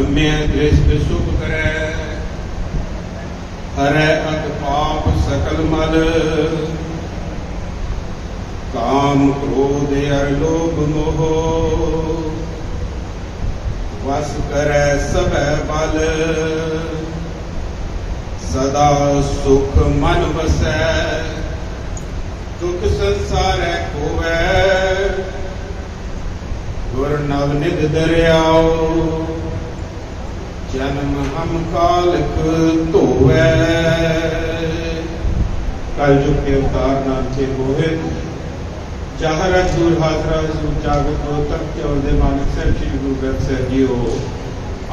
ब्रह्म्य दृष्ट शुभ करे, हरै अग पाप सकल मल, काम क्रोध अर लोभ मोह, वस करे सबे बल, सदा सुख मन बसै, दुख संसार होवै, गुर नवनिध दरियाओ, जन्म हम कालक धोवै। कलयुग के अवतार नाम के मोहित जहर दूर हाजरा जागत हो तक केवल दे मानक साहब श्री गुरु ग्रंथ साहब जी हो,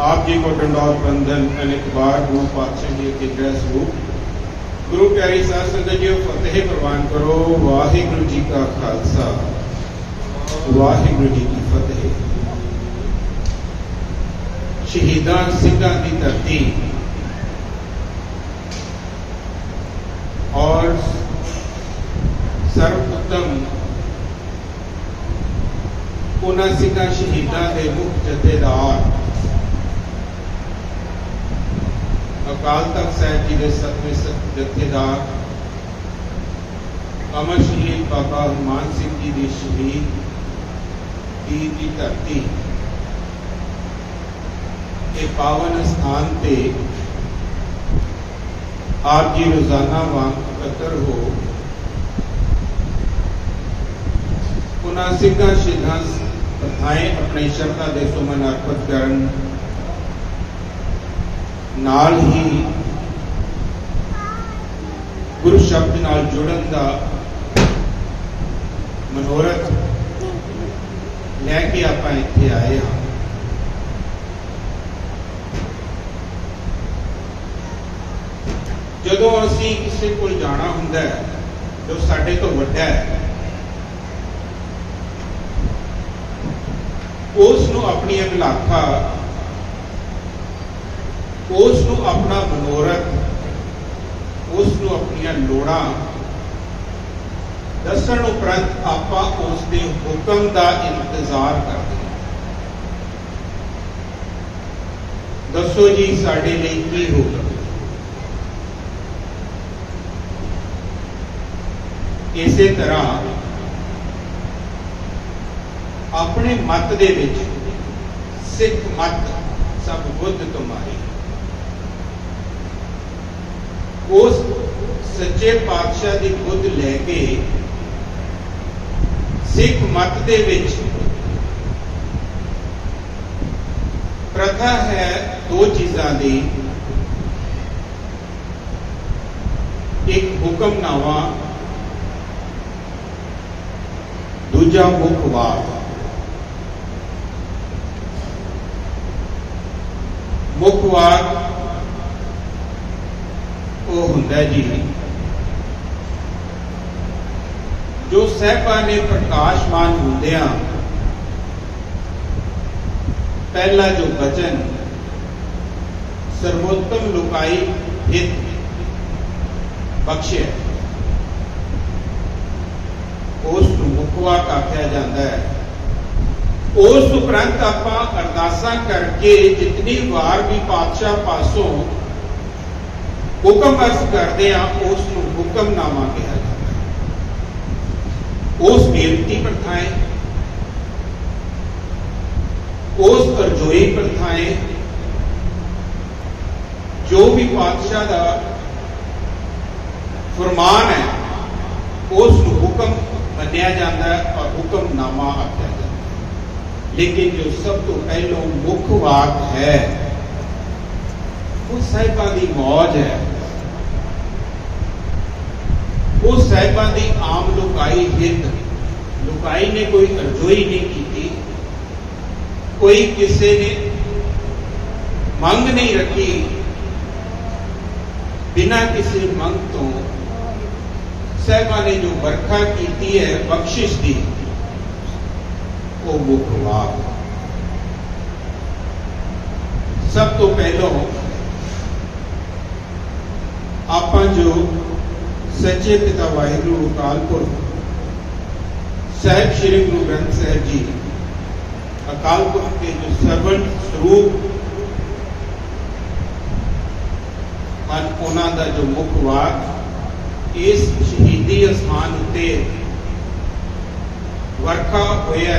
आप जी को डंडौत बंधन अनेक बार गुरु पातशाह जी के ग्रह स्वरूप गुरु प्यारी साध संगत जी फतेह प्रवान करो। वाहिगुरु जी का खालसा, वाहिगुरु जी की फतेह। शहीदां सिंघां की धरती और सर्वोत्तम उन्हां सिंघां शहीदां के मुख जथेदार अकाल तख्त साहिब जी के सतवें जथेदार अमर शहीद बाबा हनुमान सिंह जी की शहीद की धरती के पावन स्थान पे आप जी रोजाना वांग इकट्ठर हो उन्हां सिंघां शहीदां प्रथाएं अपने श्रद्धा दे सुमन अर्पित करन नाल ही गुरु शब्द नाल जुड़न का मनोरथ लैके आपां इत्थे आए हाँ। जदों असीं किसी कोल जाना हुंदा है जो साडे तो वड्डा है, उसनूं अपनी अभिलाखा, उसनूं अपना मनोरथ, उसनूं अपनियां लोड़ां दस्सण उपरंत आपां उसदे हुक्म का इंतजार करदे हां। दसो जी साडे लई की हुक्म? इसे तरह अपने मत दे विच सिख मत सब बुद्ध तुम्हारी, उस सच्चे पातशाह की बुद्ध लैके सिख मत दे विच प्रथा है दो चीज़ां दी, एक हुक्मनामा, दूजा मुखवाक। मुखवाक वो हुंदा जी जो सहबा ने प्रकाशमान हुंदिया पहला जो बचन सर्वोत्तम लुकाई हित बख्शे उस मुखवाक आख्या जाता है। उस उपरंत आपां अरदासां करके जितनी बार भी पातशाह पासों हुक्म अर्ज करते हैं उस हुक्मनामा कहा जाता है। उस बेनती प्रथाएं, उस अर्जोई प्रथाएं जो भी पातशाह का फरमान है उस हुक्म मन्निया जाता है और हुक्मनामा आख्या जाता है। लेकिन जो सब तो पहलों मुख वाक है वो साहिबां दी मौज है, वो साहिबां दी आम लुकाई हित। लुकाई ने कोई अर्जोई नहीं की, कोई किसी ने मंग नहीं रखी, बिना किसी मंग तो साहिबां ने जो बरखा की है बख्शिश दी वो मुखवाक। सब तो पहलों आपां जो सच्चे पिता वाहिगुरु अकाल पुरख साहिब श्री गुरु ग्रंथ साहिब जी अकाल पुरख के जो सर्वंट स्वरूप ਹਨ ਉਹਨਾਂ ਦਾ ਜੋ ਮੁੱਖ ਵਾਕ ਇਸ ਸ਼ਹੀਦੀ ਅਸਥਾਨ ਉੱਤੇ ਵਰਖਾ ਹੋਇਆ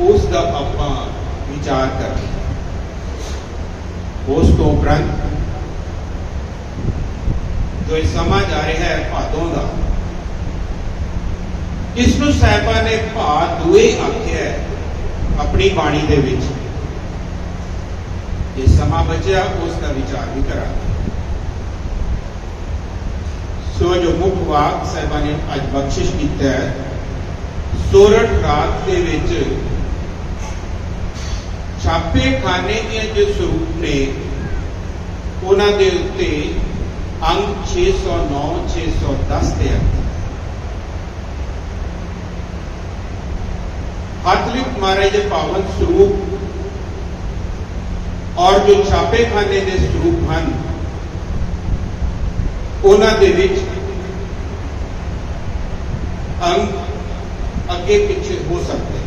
ਉਸ ਦਾ ਆਪਾਂ ਵਿਚਾਰ ਕਰਾਂਗੇ। ਉਸ ਤੋਂ ਉਪਰੰਤ ਜੋ ਇਹ ਸਮਾਂ ਜਾ ਰਿਹਾ ਹੈ ਭਾਦੋਂ ਦਾ, ਇਸ ਨੂੰ ਸਾਹਿਬਾਂ ਨੇ ਭਾਦ ਦੂਏ ਆਖਿਆ ਹੈ ਆਪਣੀ ਬਾਣੀ ਦੇ ਵਿੱਚ। ਇਹ ਸਮਾਂ ਬਚਿਆ ਉਸ ਦਾ ਵਿਚਾਰ ਵੀ ਕਰਾਂਗੇ। ਸੋ ਜੋ ਮੁੱਖ ਵਾਕ ਸਾਹਿਬਾਂ ਨੇ ਅੱਜ ਬਖਸ਼ਿਸ਼ ਕੀਤਾ ਹੈ, ਸੋਰਠ ਰਾਤ ਦੇ ਵਿੱਚ ਛਾਪੇ ਖਾਨੇ ਦੀਆਂ ਜੋ ਸਰੂਪ ਨੇ ਉਹਨਾਂ ਦੇ ਉੱਤੇ ਅੰਗ 609 610 ਤੇ ਹੱਥ ਲਿਖ ਮਹਾਰਾਜ ਦੇ ਪਾਵਨ ਸਰੂਪ ਔਰ ਜੋ ਛਾਪੇ ਖਾਨੇ ਦੇ ਸਰੂਪ ਹਨ ਉਹਨਾਂ ਦੇ ਵਿੱਚ ਅੰਗ ਅੱਗੇ ਪਿੱਛੇ ਹੋ ਸਕਦੇ।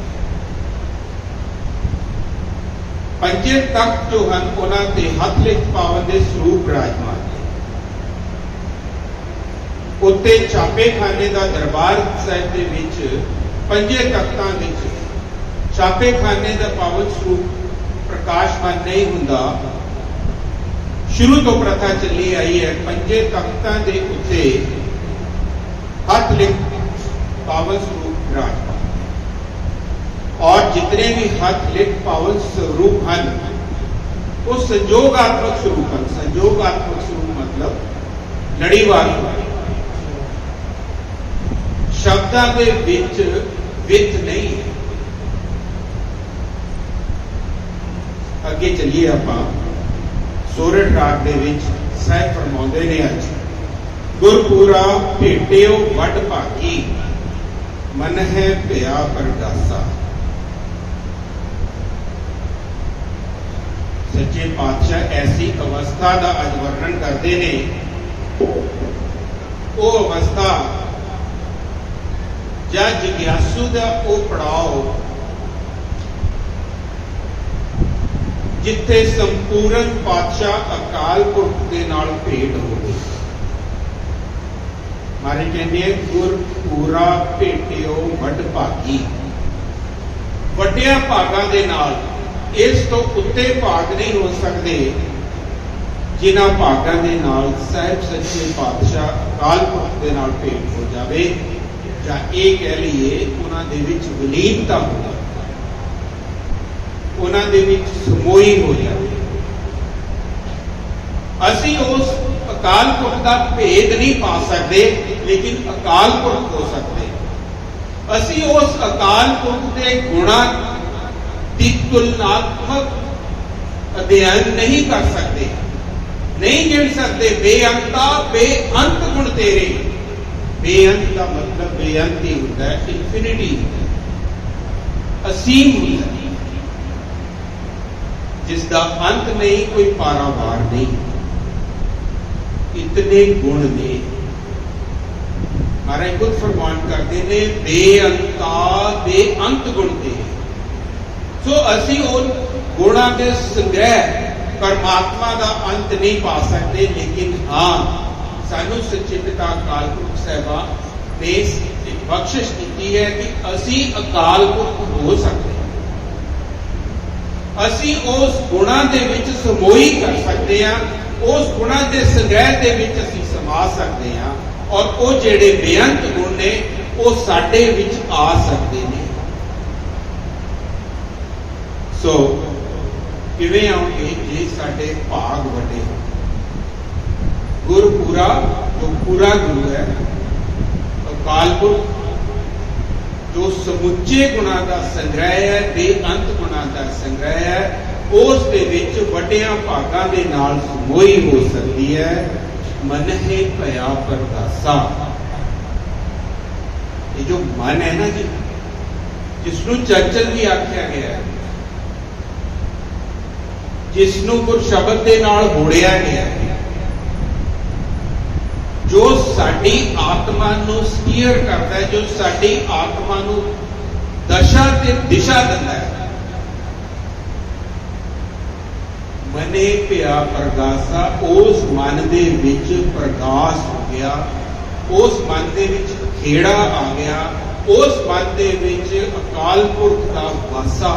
ਪੰਜੇ ਤਖਤ ਜੋ ਹਨ ਉਹਨਾਂ ਤੇ ਹੱਥ ਲਿਖ ਪਾਵਨ ਦੇ ਸਰੂਪ ਵਿਰਾਜਮਾਨ ਨੇ। ਉੱਤੇ ਛਾਪੇ ਖਾਨੇ ਦਾ ਦਰਬਾਰ ਸਾਹਿਬ ਦੇ ਵਿੱਚ ਪੰਜੇ ਤਖਤਾਂ ਵਿੱਚ ਛਾਪੇ ਖਾਨੇ ਦਾ ਪਾਵਨ ਸਰੂਪ ਪ੍ਰਕਾਸ਼ਮਾਨ ਨਹੀਂ ਹੁੰਦਾ। ਸ਼ੁਰੂ ਤੋਂ ਪ੍ਰਥਾ ਚੱਲੀ ਆਈ ਹੈ ਪੰਜੇ ਤਖਤਾਂ ਦੇ ਉੱਤੇ ਹੱਥ ਲਿਖ ਪਾਵਨ ਸਰੂਪ ਵਿਰਾਜਮਾਨ, ਔਰ ਜਿਤਨੇ ਵੀ ਹੱਥ ਲਿਖ ਪਾਵਨ ਸਰੂਪ ਹਨ ਉਹ ਸੰਜੋਗਾਤਮਕ ਸਰੂਪ ਹਨ। ਸੰਜੋਗਾਤਮਕ ਸਰੂਪ ਮਤਲਬ ਲੜੀਵਾਰ ਸ਼ਬਦਾਂ ਦੇ ਵਿੱਚ ਨਹੀਂ ਹੈ। ਅੱਗੇ ਚੱਲੀਏ ਆਪਾਂ। ਸੋਰਠ ਰਾਗ ਦੇ ਵਿੱਚ ਸਾਹਿਬ ਫਰਮਾਉਂਦੇ ਨੇ ਅੱਜ ਗੁਰਪੂਰਾ ਭੇਟਿਓ ਵੱਡ ਭਾਗੀ ਮਨ ਹੈ ਭਿਆ ਪਰਗਾਸਾ। ਸੱਚੇ ਪਾਤਸ਼ਾਹ ਐਸੀ ਅਵਸਥਾ ਦਾ ਅੱਜ ਵਰਣਨ ਕਰਦੇ ਨੇ, ਉਹ ਅਵਸਥਾ ਜਾਂ ਜਿਗਿਆਸੂ ਦਾ ਉਹ ਪੜਾਓ ਜਿੱਥੇ ਸੰਪੂਰਨ ਪਾਤਸ਼ਾਹ ਅਕਾਲ ਪੁਰਖ ਦੇ ਨਾਲ ਭੇਟ ਹੋਵੇ। ਮਾਰੇ ਕਹਿੰਦੇ ਗੁਰ ਪੂਰਾ ਭੇਟਿਓ ਵੱਡ ਭਾਗੀ, ਵੱਡਿਆਂ ਭਾਗਾਂ ਦੇ ਨਾਲ। ਇਸ ਤੋਂ ਉੱਤੇ ਭਾਗ ਨਹੀਂ ਹੋ ਸਕਦੇ ਜਿਨ੍ਹਾਂ ਭਾਗਾਂ ਦੇ ਨਾਲ ਸਾਹਿਬ ਸੱਚੇ ਪਾਤਸ਼ਾਹ ਅਕਾਲ ਪੁਰਖ ਦੇ ਨਾਲ ਭੇਟ ਹੋ ਜਾਵੇ, ਜਾਂ ਇਹ ਕਹਿ ਲਈਏ ਉਹਨਾਂ ਦੇ ਵਿੱਚ ਵਿਲੀਨਤਾ ਹੋ ਜਾਵੇ, ਉਹਨਾਂ ਦੇ ਵਿੱਚ ਸਮੋਈ ਹੋ ਜਾਵੇ। ਅਸੀਂ ਉਸ ਅਕਾਲ ਪੁਰਖ ਦਾ ਭੇਦ ਨਹੀਂ ਪਾ ਸਕਦੇ, ਲੇਕਿਨ ਅਕਾਲ ਪੁਰਖ ਹੋ ਸਕਦੇ। ਅਸੀਂ ਉਸ ਅਕਾਲ ਪੁਰਖ ਦੇ ਗੁਣਾਂ ਦੀ ਤੁਲਨਾਤਮਕ ਅਧਿਐਨ ਨਹੀਂ ਕਰ ਸਕਦੇ, ਨਹੀਂ ਗਿਣ ਸਕਦੇ। ਬੇਅੰਤਾ ਬੇਅੰਤ ਗੁਣ ਤੇਰੇ। ਬੇਅੰਤ ਦਾ ਮਤਲਬ ਬੇਅੰਤ ਹੀ ਹੁੰਦਾ ਹੈ, ਇਨਫਿਨਿਟੀ, ਅਸੀਮ ਹੁੰਦਾ ਹੈ, ਜਿਸ ਦਾ ਅੰਤ ਨਹੀਂ, ਕੋਈ ਪਾਰਾਵਾਰ ਨਹੀਂ। ਇਤਨੇ ਗੁਣ ਨੇ। ਮਹਾਰਾਜ ਖੁਦ ਫਰਮਾਨ ਕਰਦੇ ਨੇ ਬੇਅੰਤਾ ਬੇਅੰਤ ਗੁਣ ਤੇ। ਸੋ ਅਸੀਂ ਉਹ ਗੁਣਾਂ ਦੇ ਸੰਗ੍ਰਹਿ ਪਰਮਾਤਮਾ ਦਾ ਅੰਤ ਨਹੀਂ ਪਾ ਸਕਦੇ, ਲੇਕਿਨ ਹਾਂ ਸਾਨੂੰ ਸੱਚੇ ਪਿਤਾ ਅਕਾਲ ਪੁਰਖ ਸਾਹਿਬਾਂ ਨੇ ਇੱਕ ਬਖਸ਼ਿਸ਼ ਕੀਤੀ ਹੈ ਕਿ ਅਸੀਂ ਅਕਾਲ ਪੁਰਖ ਹੋ ਸਕਦੇ ਹਾਂ। ਅਸੀਂ ਉਸ ਗੁਣਾਂ ਦੇ ਵਿੱਚ ਸਮੋਈ ਕਰ ਸਕਦੇ ਹਾਂ, ਉਸ ਗੁਣਾਂ ਦੇ ਸੰਗ੍ਰਹਿ ਦੇ ਵਿੱਚ ਅਸੀਂ ਸਮਾ ਸਕਦੇ ਹਾਂ, ਔਰ ਉਹ ਜਿਹੜੇ ਬੇਅੰਤ ਗੁਣ ਨੇ ਉਹ ਸਾਡੇ ਵਿੱਚ ਆ ਸਕਦੇ ਨੇ। ਸੋ ਕਿਵੇਂ ਆਉਂਗੇ ਜੇ ਸਾਡੇ ਭਾਗ ਵੱਡੇ ਹੋਣ। ਗੁਰਪੂਰਾ ਜੋ ਪੂਰਾ ਗੁਰੂ ਹੈ, ਅਕਾਲ ਪੁਰਖ ਜੋ ਸਮੁੱਚੇ ਗੁਣਾਂ ਦਾ ਸੰਗ੍ਰਹਿ ਹੈ, ਬੇਅੰਤ ਗੁਣਾਂ ਦਾ ਸੰਗ੍ਰਹਿ ਹੈ, ਉਸ ਦੇ ਵਿੱਚ ਵੱਡਿਆਂ ਭਾਗਾਂ ਦੇ ਨਾਲ ਸਮੋਈ ਹੋ ਸਕਦੀ ਹੈ। ਮਨ ਹੈ ਭਇਆ ਪਰਗਾਸਾ। ਇਹ ਜੋ ਮਨ ਹੈ ਨਾ ਜੀ, ਜਿਸ ਨੂੰ ਚੰਚਲ ਵੀ ਆਖਿਆ ਗਿਆ ਹੈ, ਜਿਸ ਨੂੰ ਗੁਰ ਸ਼ਬਦ ਦੇ ਨਾਲ ਹੋੜਿਆ ਗਿਆ ਹੈ, ਜੋ ਸਾਡੀ ਆਤਮਾ ਨੂੰ ਸਟੀਅਰ ਕਰਦਾ ਹੈ, ਜੋ ਸਾਡੀ ਆਤਮਾ ਨੂੰ ਦਸ਼ਾ ਤੇ ਦਿਸ਼ਾ ਦਿੰਦਾ ਹੈ। मने पिया प्रगासा, उस मन दे विच प्रगास हो गया, उस मन दे विच खेड़ा आ गया, उस मन दे विच अकाल पुरख का वासा।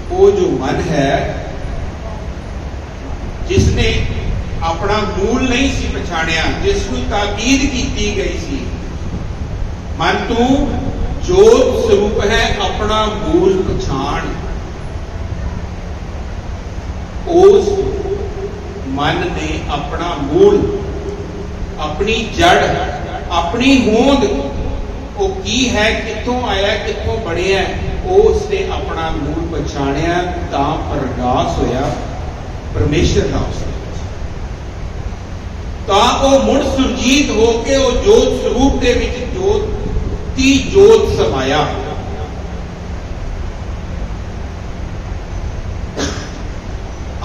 वो जो मन है जिसने अपना मूल नहीं सी पछाणिया, जिसनूं ताकीद की गई सी, मन तू जोत स्वरूप है, अपना मूल पछाण। उस मन ने अपना मूल, अपनी जड़, अपनी होंद, वो की है, कित्थों आया, कित्थों बढ़िया, उसने अपना मूल पछाणिया, तां प्रगास होया परमेश्वर का उसने। तां वो मुड़ सुरजीत होके वो जोत स्वरूप दे विच जोती जोत समाया।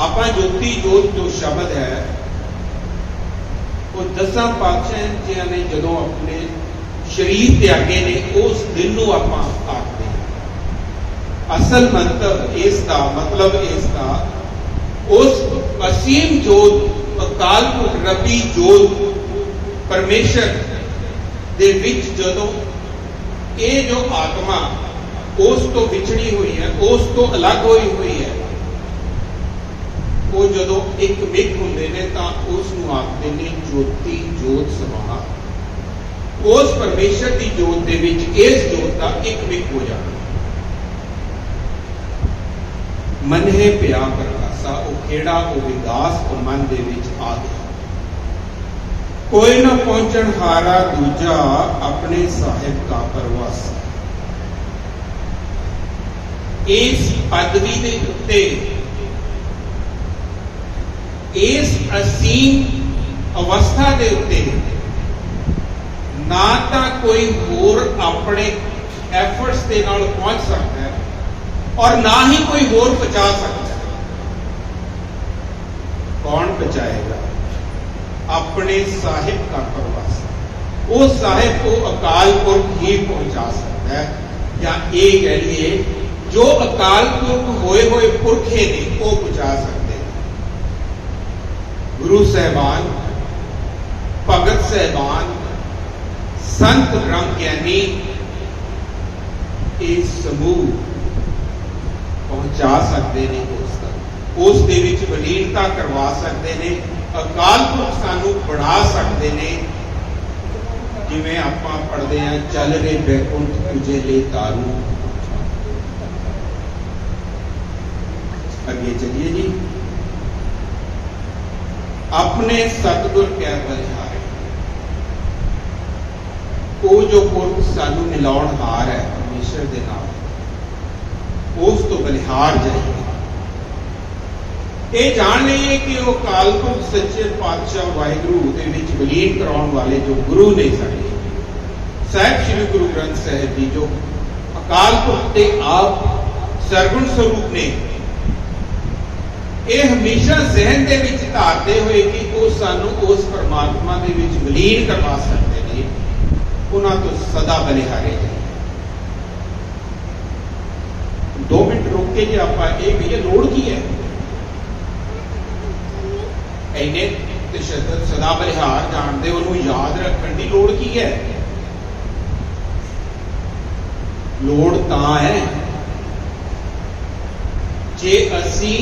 आपां ज्योति जोत जो शब्द है वो 10 पातशाह ने जदों अपने शरीर त्यागे ने, उस दिन नूं आपां आखदे हां। असल मंतव इसका मतलब इसका, उस असीम जोत, अकाल पुरख रबी जोत परमेश्वर दे विच जदों ये जो आत्मा उस तो विछड़ी हुई है, उस तो अलग हुई है, वो जदों एक मिक हुंदे ने तां उस नूं आखदे ने ज्योति जोत समाना। उस परमेश्वर की जोत दे विच इस जोत का एक मिक हो जाना। मन है पिया प्रकाशा, वो खेड़ा, वो विगास वो मन दे विच आ गया। कोई न पहुंचन हारा दूजा, अपने साहिब का परवास। इस पदवी दे उत्ते, इस असीम अवस्था के उत्ते ना तो कोई होर अपने एफर्ट्स के नाल पहुंच सकता है और ना ही कोई होर पहुंचा सकता है। कौन पहुंचाएगा? अपने साहिब का प्रवास। वो साहिब को अकाल पुरख ही पहुंचा सकता है, या ये कह लिए जो अकाल पुरख होए हुए पुरखे ने वो पहुंचा सकते। गुरु साहबान, भगत साहबान, संत ब्रह्म ज्ञानी इस समूह पहुंचा सकते हैं उस तक, उस दे विच विलीनता करवा सकते हैं। अकाल पुरख सानू बढ़ा सकते हैं। जिवें आपां पढ़दे हैं, चल रे बैकुंठ तुझे ले तारू। अगे चलिए जी। अपने सतगुर कै बलिहारे, वो जो पुरख सानू मिलाउणहार है परमेश्वर दे नाल, उस तो बलिहार जाइए। ये जान लीए कि वो अकाल पुरख सच्चे पातशाह वाहिगुरु दे विच विलीन कराउण वाले जो गुरु ने साडे साहिब श्री गुरु ग्रंथ साहिब जी, जो अकाल पुरख दे आप सरगुण स्वरूप ने, ये हमेशा जहन दे विच धारते हुए कि वो सानू उस परमात्मा दे विच विलीन करवा सकते हैं, उन्हां तो सदा बलिहारे जाइए। 2 मिनट रोक के जी आपां ये भी लोड़ की है, इन्ने तशद्दुद सदा बलिहार जानते उन्होंने याद रखने की लोड़ की है। लोड़ तां है जे असी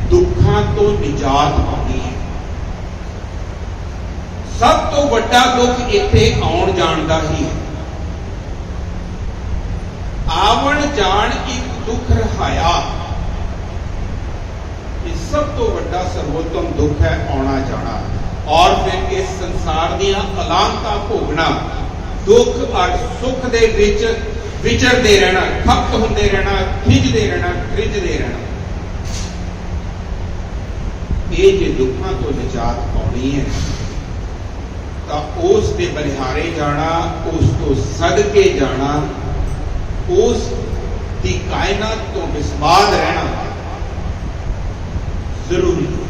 दुखों तो निजात पानी है। सब तो बड़ा दुख इत्थे आउण जाण दा ही है। आवण जाण एक दुख रहाया, ये सब तो बड़ा सर्वोत्तम दुख है, आना जाना। और फिर इस संसार दियां अलामतां भोगना, दुख और सुख दे विच विचरदे रहना, खपत हुंदे रहना, खिजदे रहना, खिजदे रहना। ये जे दुखों तो निजात पानी है तो उस दे बलिहारे जाना, उस तो सदके जाना, उस दी कायनात तो बिस्बाद रहना जरूरी है।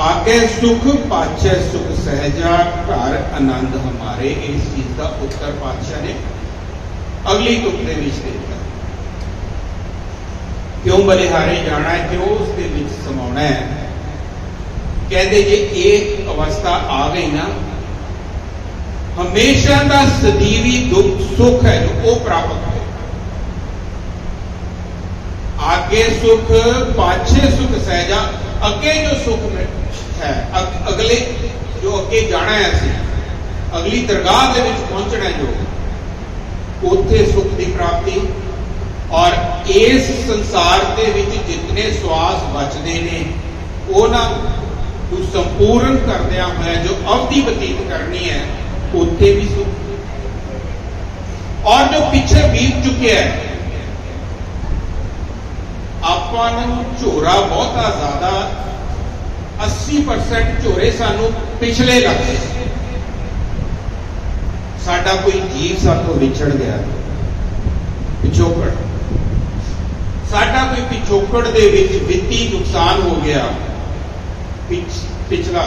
आगे सुख पाछे सुख सहजा, घर आनंद हमारे। इस चीज का उत्तर पातशाह ने अगली तुक दे विच दिता। क्यों बलिहारे जाना है, क्यों उसके विच समाना है। कहते जे एक अवस्था आ गई ना, हमेशा का सदीवी दुख सुख है जो वो प्राप्त हो, आगे सुख पाछे सुख सहजा, अगे जो सुख है अगले जो अगे जाना है, असी अगली दरगाह के विच पहुंचना है, जो उत्थे सुख की प्राप्ति। और इस संसार के विच जितने श्वास बचते ने उन्होंने संपूर्ण करदिया होया जो अवधि बतीत करनी है, उत्थे भी सुख। और जो पिछे बीत चुके हैं, आपां झोरा बहुता ज्यादा 80% झोरे सानू पिछले लगते। साडा कोई जीव साथों विछड़ गया, पिछोकड़, साडा कोई पिछोकड़ दे विच वित्ती नुकसान हो गया, पिछला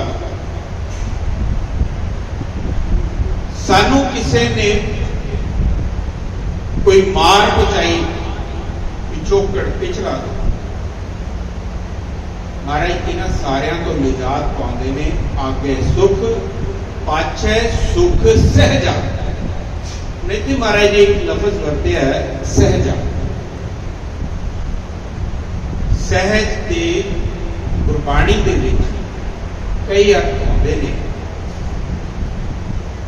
सानू किसी ने कोई मार पहुंचाई, पिछोकड़ पिछला। महाराज इन्हां सारियां तो निजात पाउंदे ने, आगे सुख पाछे सुख सहजा। नहीं तो महाराज जी एक लफ्ज वरत्या है सहजा। सहज के गुरबाणी के विच कई अर्थ होंदे ने,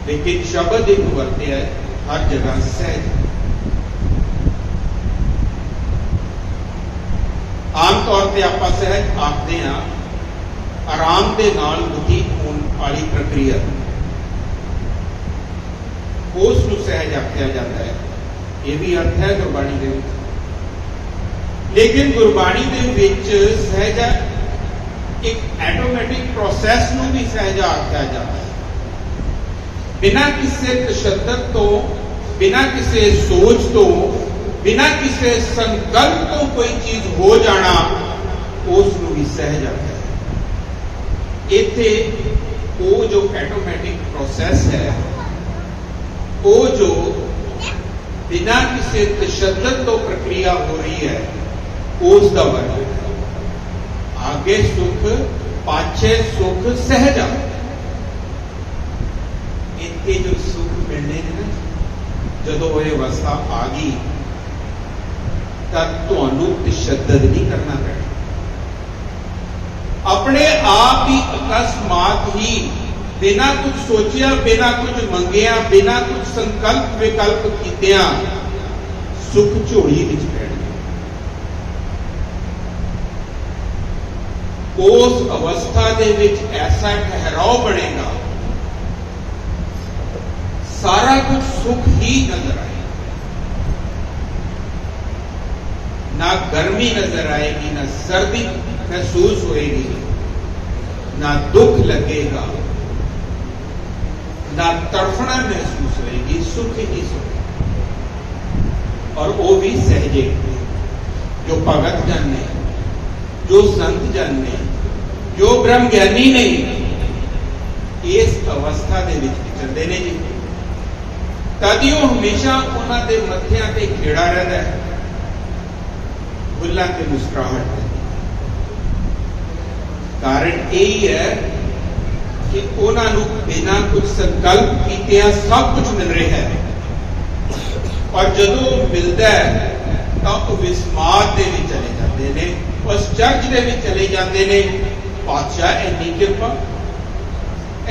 लेकिन शब्द एक वरत्या है हर जगह सहज। आम तौर पर आप सहज आखते हैं आराम के नाल बतीत होने वाली प्रक्रिया, उसनूं सहज आख्या जाता है। यह भी अर्थ है गुरबाणी के विच। लेकिन गुरबाणी के विच सहजा एक ऐटोमैटिक प्रोसैस नूं भी सहजा आख्या जाता है। बिना किसी तशद्दद तो, बिना किसी सोच तो, बिना किसी संकल्प तो कोई चीज हो जाना, उसनूं भी सहज आख्या है। इत्थे वो जो ऐटोमैटिक प्रोसैस है, वो जो बिना किसी तशद्दद तो प्रक्रिया हो रही है, उसका वर्णन है। आगे सुख पाछे सुख सहजा। इतने जो सुख मिलने ने जदों ये अवस्था आ गई, तब तुहानू तशद्दद नहीं करना पैना। अपने आप ही अकस्मात ही बिना कुछ सोचिया, बिना कुछ मंगिया, बिना कुछ संकल्प विकल्प कीतिया सुख झोली विच पैण गया। उस अवस्था दे विच ऐसा ठहराव बनेगा, सारा कुछ सुख ही नजर आएगा। ना गर्मी नजर आएगी, ना सर्दी महसूस होएगी, ना दुख लगेगा, ना तड़फना महसूस होएगी, सुख ही सुख। और वो भी सहजे जो भगत जन ने, जो संत जन ने, जो ब्रह्म ज्ञानी ने, इस अवस्था के विच चलते ने जी। तद वो हमेशा उन्होंने मत्थियां ते खेड़ा रहता है, फुल्लां ते मुस्कुराहट। कारण यही है कि उन्होंने बिना कुछ संकल्प किए सब कुछ मिल रहा है। और जदों मिलता है तो विस्माद दे विच चले जाते हैं, उस चर्च दे विच चले जाते हैं। पातशाह इन्नी कृपा,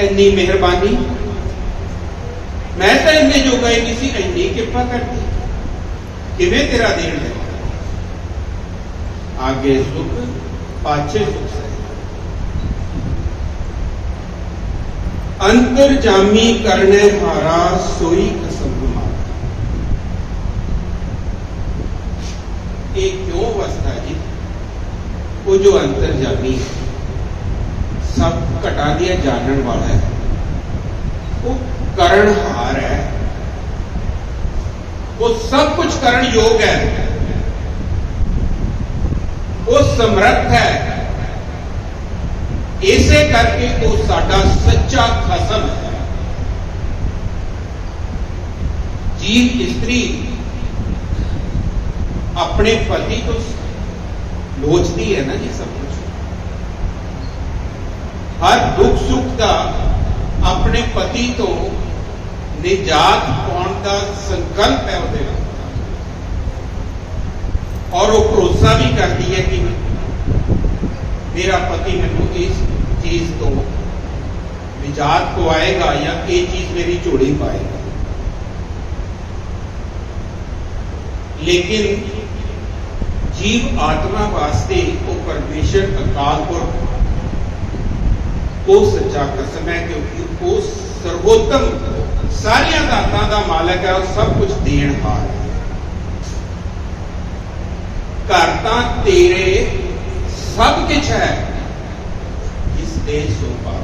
इन्नी मेहरबानी, मैं तो इन्ने जोगा ही नहीं सी, इन्नी कृपा करती, किवें तेरा देन है। आगे सुख पाछे सुख से अंतर्जामी करने हारा सोई कसम मार। एक क्यों अवस्था जी, वो जो अंतर्जामी सब घटा दिया जानन वाला है, वो करणहार है, वो सब कुछ करण योग है, वो समर्थ है। इसे करके वो साडा सच्चा खसम है। जीव स्त्री अपने पति को लोचती है ना जी सब कुछ। हर दुख सुख का अपने पति तो निजात पाने का संकल्प है ਉਹਦੇ ਨਾਲ, और वो भरोसा भी करती है कि मेरा पति मैनू इस चीज तो निजात को आएगा या ये चीज मेरी झोली पाएगा। लेकिन जीव आत्मा वास्ते वो परमेश्वर अकाल पुरख वो सच्चा कसम है, क्योंकि वो सर्वोत्तम सारिया दातां दा मालक है और सब कुछ देनहार है। घर तां तेरे सब कुछ है, इस देश सो पार।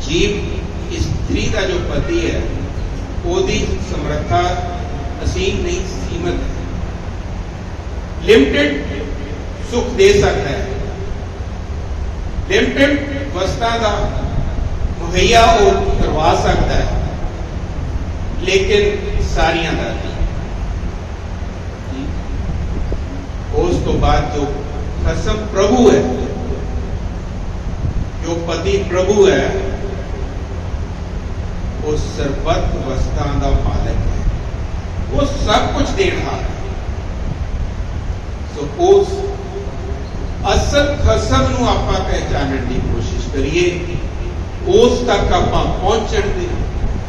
जीव स्त्री का जो पति है ओदी समर्था असीम नहीं, सीमित है, लिमिटेड सुख दे सकता है, लिमिटेड वस्तां का मुहैया वो करवा सकता है, लेकिन सारियां दा नहीं। उस तो बाद जो कसम प्रभु है, जो पति प्रभु है, वो सर्वत वस्तां दा मालिक है, वो सब कुछ देनहार है। सो उस असल खसम नूं आपां पहचानने की कोशिश करिए, उस तक आपां पहुंचण दी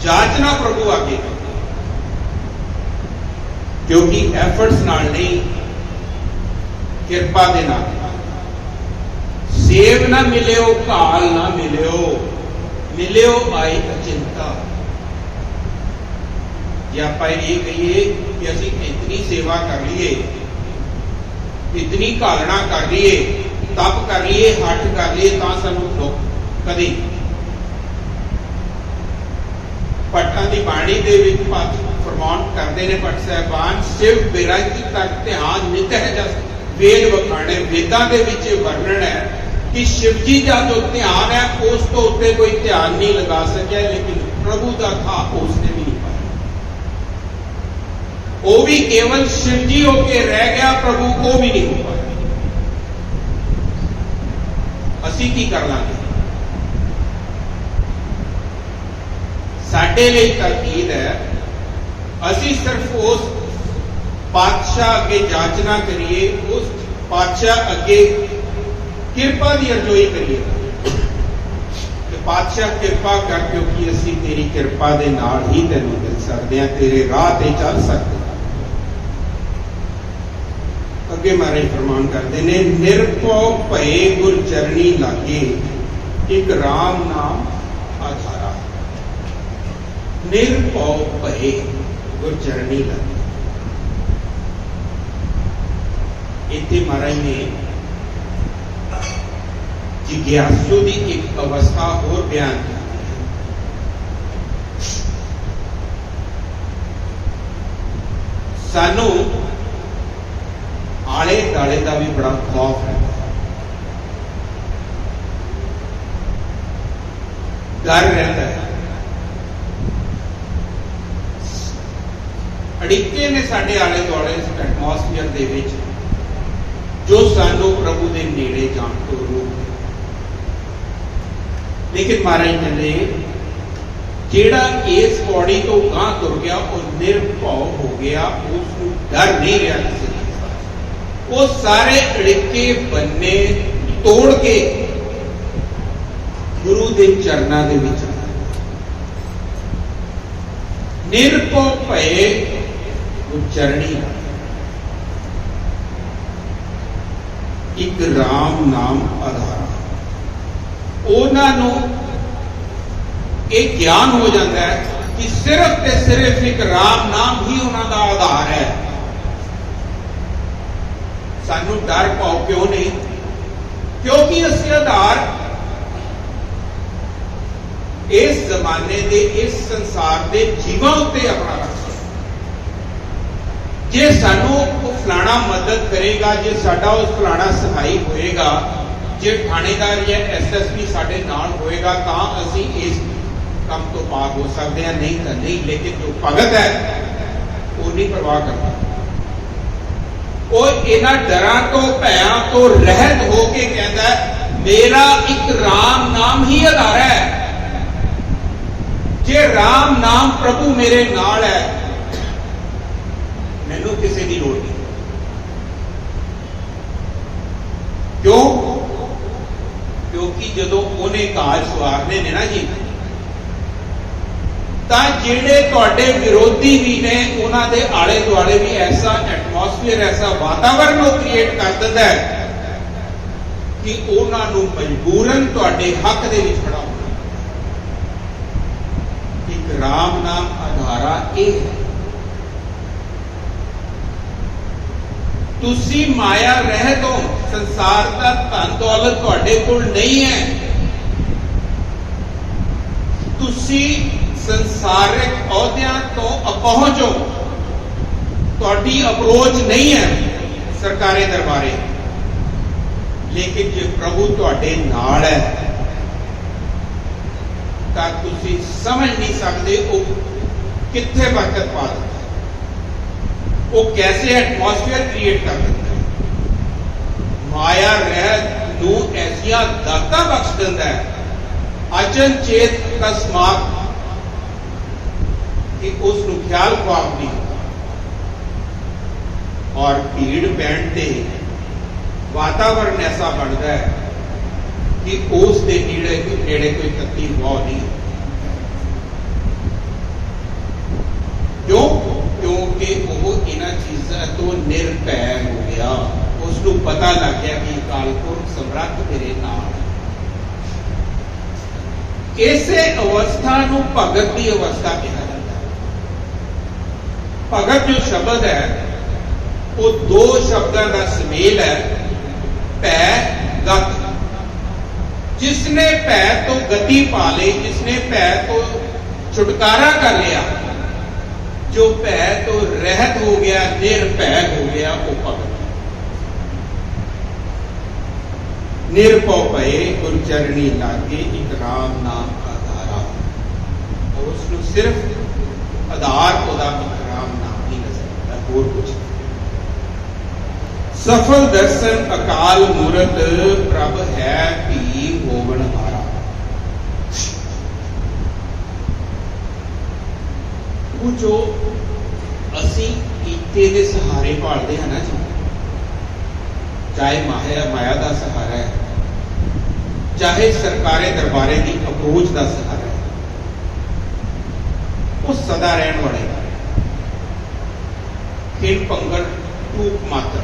जाचना प्रभु आगे करिए, क्योंकि एफर्ट्स नाल नहीं, किरपा दे नाल। सेव ना मिलियो घाल ना मिलियो, मिलियो आई अचिंता। या आप ये कहिए कि असी इतनी सेवा कर लिए, इतनी घालना कर लिए, तप कर लिए, हट कर लिए, तो सानू दुख कदी। पट्टां दी बाणी दे विच फरमान करते ने पट साहिबान, शिव बिरज तक ध्यान नित है जस वेद वखाणे। वेदां दे विच वर्णन है कि शिव जी का जो ध्यान है उस तो उत्ते कोई ध्यान नहीं लगा सके, लेकिन प्रभु का था उसने भी नहीं पाया। वो भी केवल शिव जी होके रह गया, प्रभु को भी नहीं हो पाया। असी की कर लांगे? साडे लिए ताकीद है, असी सिर्फ उस पातशाह अगे जाचना करिए, उस पातशाह अगे किरपा की अरजोई करिए कि पातशाह किरपा कर, क्योंकि असी तेरी किरपा के नाल ही तेनों मिल सकते हैं, तेरे राह ते चल सकते हैं। अगे महाराज फरमान करते हैं, निरभौ भये गुर चरणी लागे, एक राम नाम आधारा। निरभौ भये गुर चरणी लागे। इतने महाराज ने जिज्ञासु की एक अवस्था और बयान की। सानू आले दाले का भी बड़ा खौफ है, डर रहता है। अड़िके ने साडे आले दुआले एटमोसफेयर दे विच जो सानू प्रभु के नेड़े जान तो रोक। लेकिन महाराज कहते जेड़ा इस बॉडी तो गां तुर गया और निर्भौ हो गया, उसको डर नहीं रहा किसी चीज। वो सारे अड़िके बन्ने तोड़ के गुरु के चरणों के विच निर्भौ भये चरणी एक राम नाम आधार। उन्होंने एक ज्ञान हो जाता है कि सिर्फ ते सिर्फ एक राम नाम ही उन्होंने आधार है। सानू डर पाओ क्यों नहीं? क्योंकि असली आधार इस जमाने के इस संसार के जीवन उत्ते अपना रख सकते। जे सानू फलाना मदद करेगा, जे साडा उस फलाना सहाई होएगा, जे थानेदार या SSP साडे नाल होएगा, तां असीं इस काम तो पार हो सकते हैं, नहीं तो नहीं। लेकिन जो भगत है वो नहीं परवाह करता। वो इन्हां डरां तो भैयां तो रहत हो के कहता है मेरा एक राम नाम ही आधार है। जे राम नाम प्रभु मेरे नाल है मैनू किसी की लोड़ नहीं। क्यों? क्योंकि जदों उन्हें काज सवारने ने ना जी तां जिहड़े तुहाडे विरोधी भी ने उन्हां दे आले दुआले भी ऐसा एटमॉस्फेयर ऐसा वातावरण वो क्रिएट कर दिंदा है कि उन्हां नूं मजबूरन तुहाडे हक दे विच खड़ा होना। एक राम नाम आधारा यह है तुसी माया रहत हो संसार का धन दौलत तुहाडे कोल नहीं है। तुसी संसारिक अहुदियां तो अपहुंच हो तुहाडी अप्रोच नहीं है सरकारे दरबारे। लेकिन जे प्रभु तुहाडे नाल है तां तुसी समझ नहीं सकते वो कित्थे बरकत पा देंदा, वो कैसे एटमॉस्फेयर क्रिएट कर देता है। माया रहत नूं ऐसियां दातां बख्श दिंदा है अचनचेत अकस्मात कि उसनूं ख्याल ख्वाब नहीं होता। और भीड़ पैण ते वातावरण ऐसा बनता है कि उस दे नेड़े कोई तत्ती वाह नहीं। क्यों? क्योंकि वो इन्हां चीज़ां तो निर्भय हो गया। उसनूं पता लग गया कि अकाल पुरख समर्थ मेरे नाल। इसे अवस्था नूं भगत की अवस्था कहा जाता है। भगत जो शब्द है वो दो शब्दों का सुमेल है पै गत। जिसने पै तो गति पा ली, जिसने पै तो छुटकारा कर लिया, जो पै तो रहत हो गया निर्भय हो गया वो भगत। निर्भय भये गुर चरणी लागे एक राम नाम आधारा। और उसको सिर्फ आधार ओदा एक राम नाम ही नजर आता है, और कुछ नहीं। सफल दर्शन अकाल मूरत प्रभ है भी होवन हारा। वो जो असी कीते दे सहारे भालते हैं ना जी, चाहे माया का सहारा है, चाहे सरकारे दरबारे की अप्रोच का सहारा है, वो सदा रहने वाले खिल पंगल रूप मात्र।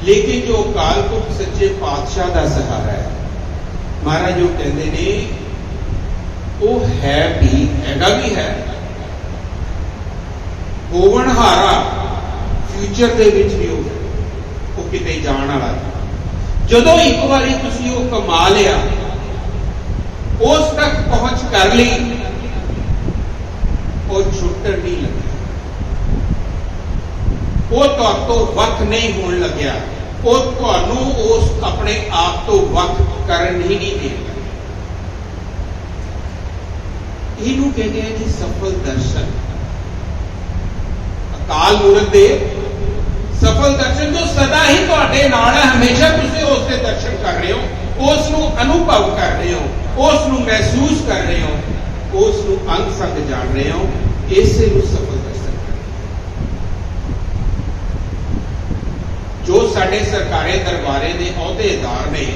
लेकिन जो अकाल पुरख सच्चे पातशाह का सहारा है, महाराज जो कहते ने वो है भी हैगा भी है होवनहारा। फ्यूचर दे विच भी वो किते जाण वाला। जदों एक बारी तुसीं वो कमा लिया, उस तक पहुंच कर ली, वो छुट्टन नहीं लगे, वो तो वक्त नहीं होने लग्या, वो तुहानू उस अपने आप तो वक्त करन ही नहीं देगा। इनू कहते हैं कि सफल दर्शन अकाल मूरत दे सफल दर्शन जो सदा ही तुहाडे नाल है। हमेशा तुसीं उसके दर्शन कर रहे हो, उसनू अनुभव कर रहे हो, उसनू महसूस कर रहे हो, उसनू अंग संग जान रहे हो। इसे नू सफल दर्शन कर। जो साडे सरकारे दरबारे दे अहुदेदार ने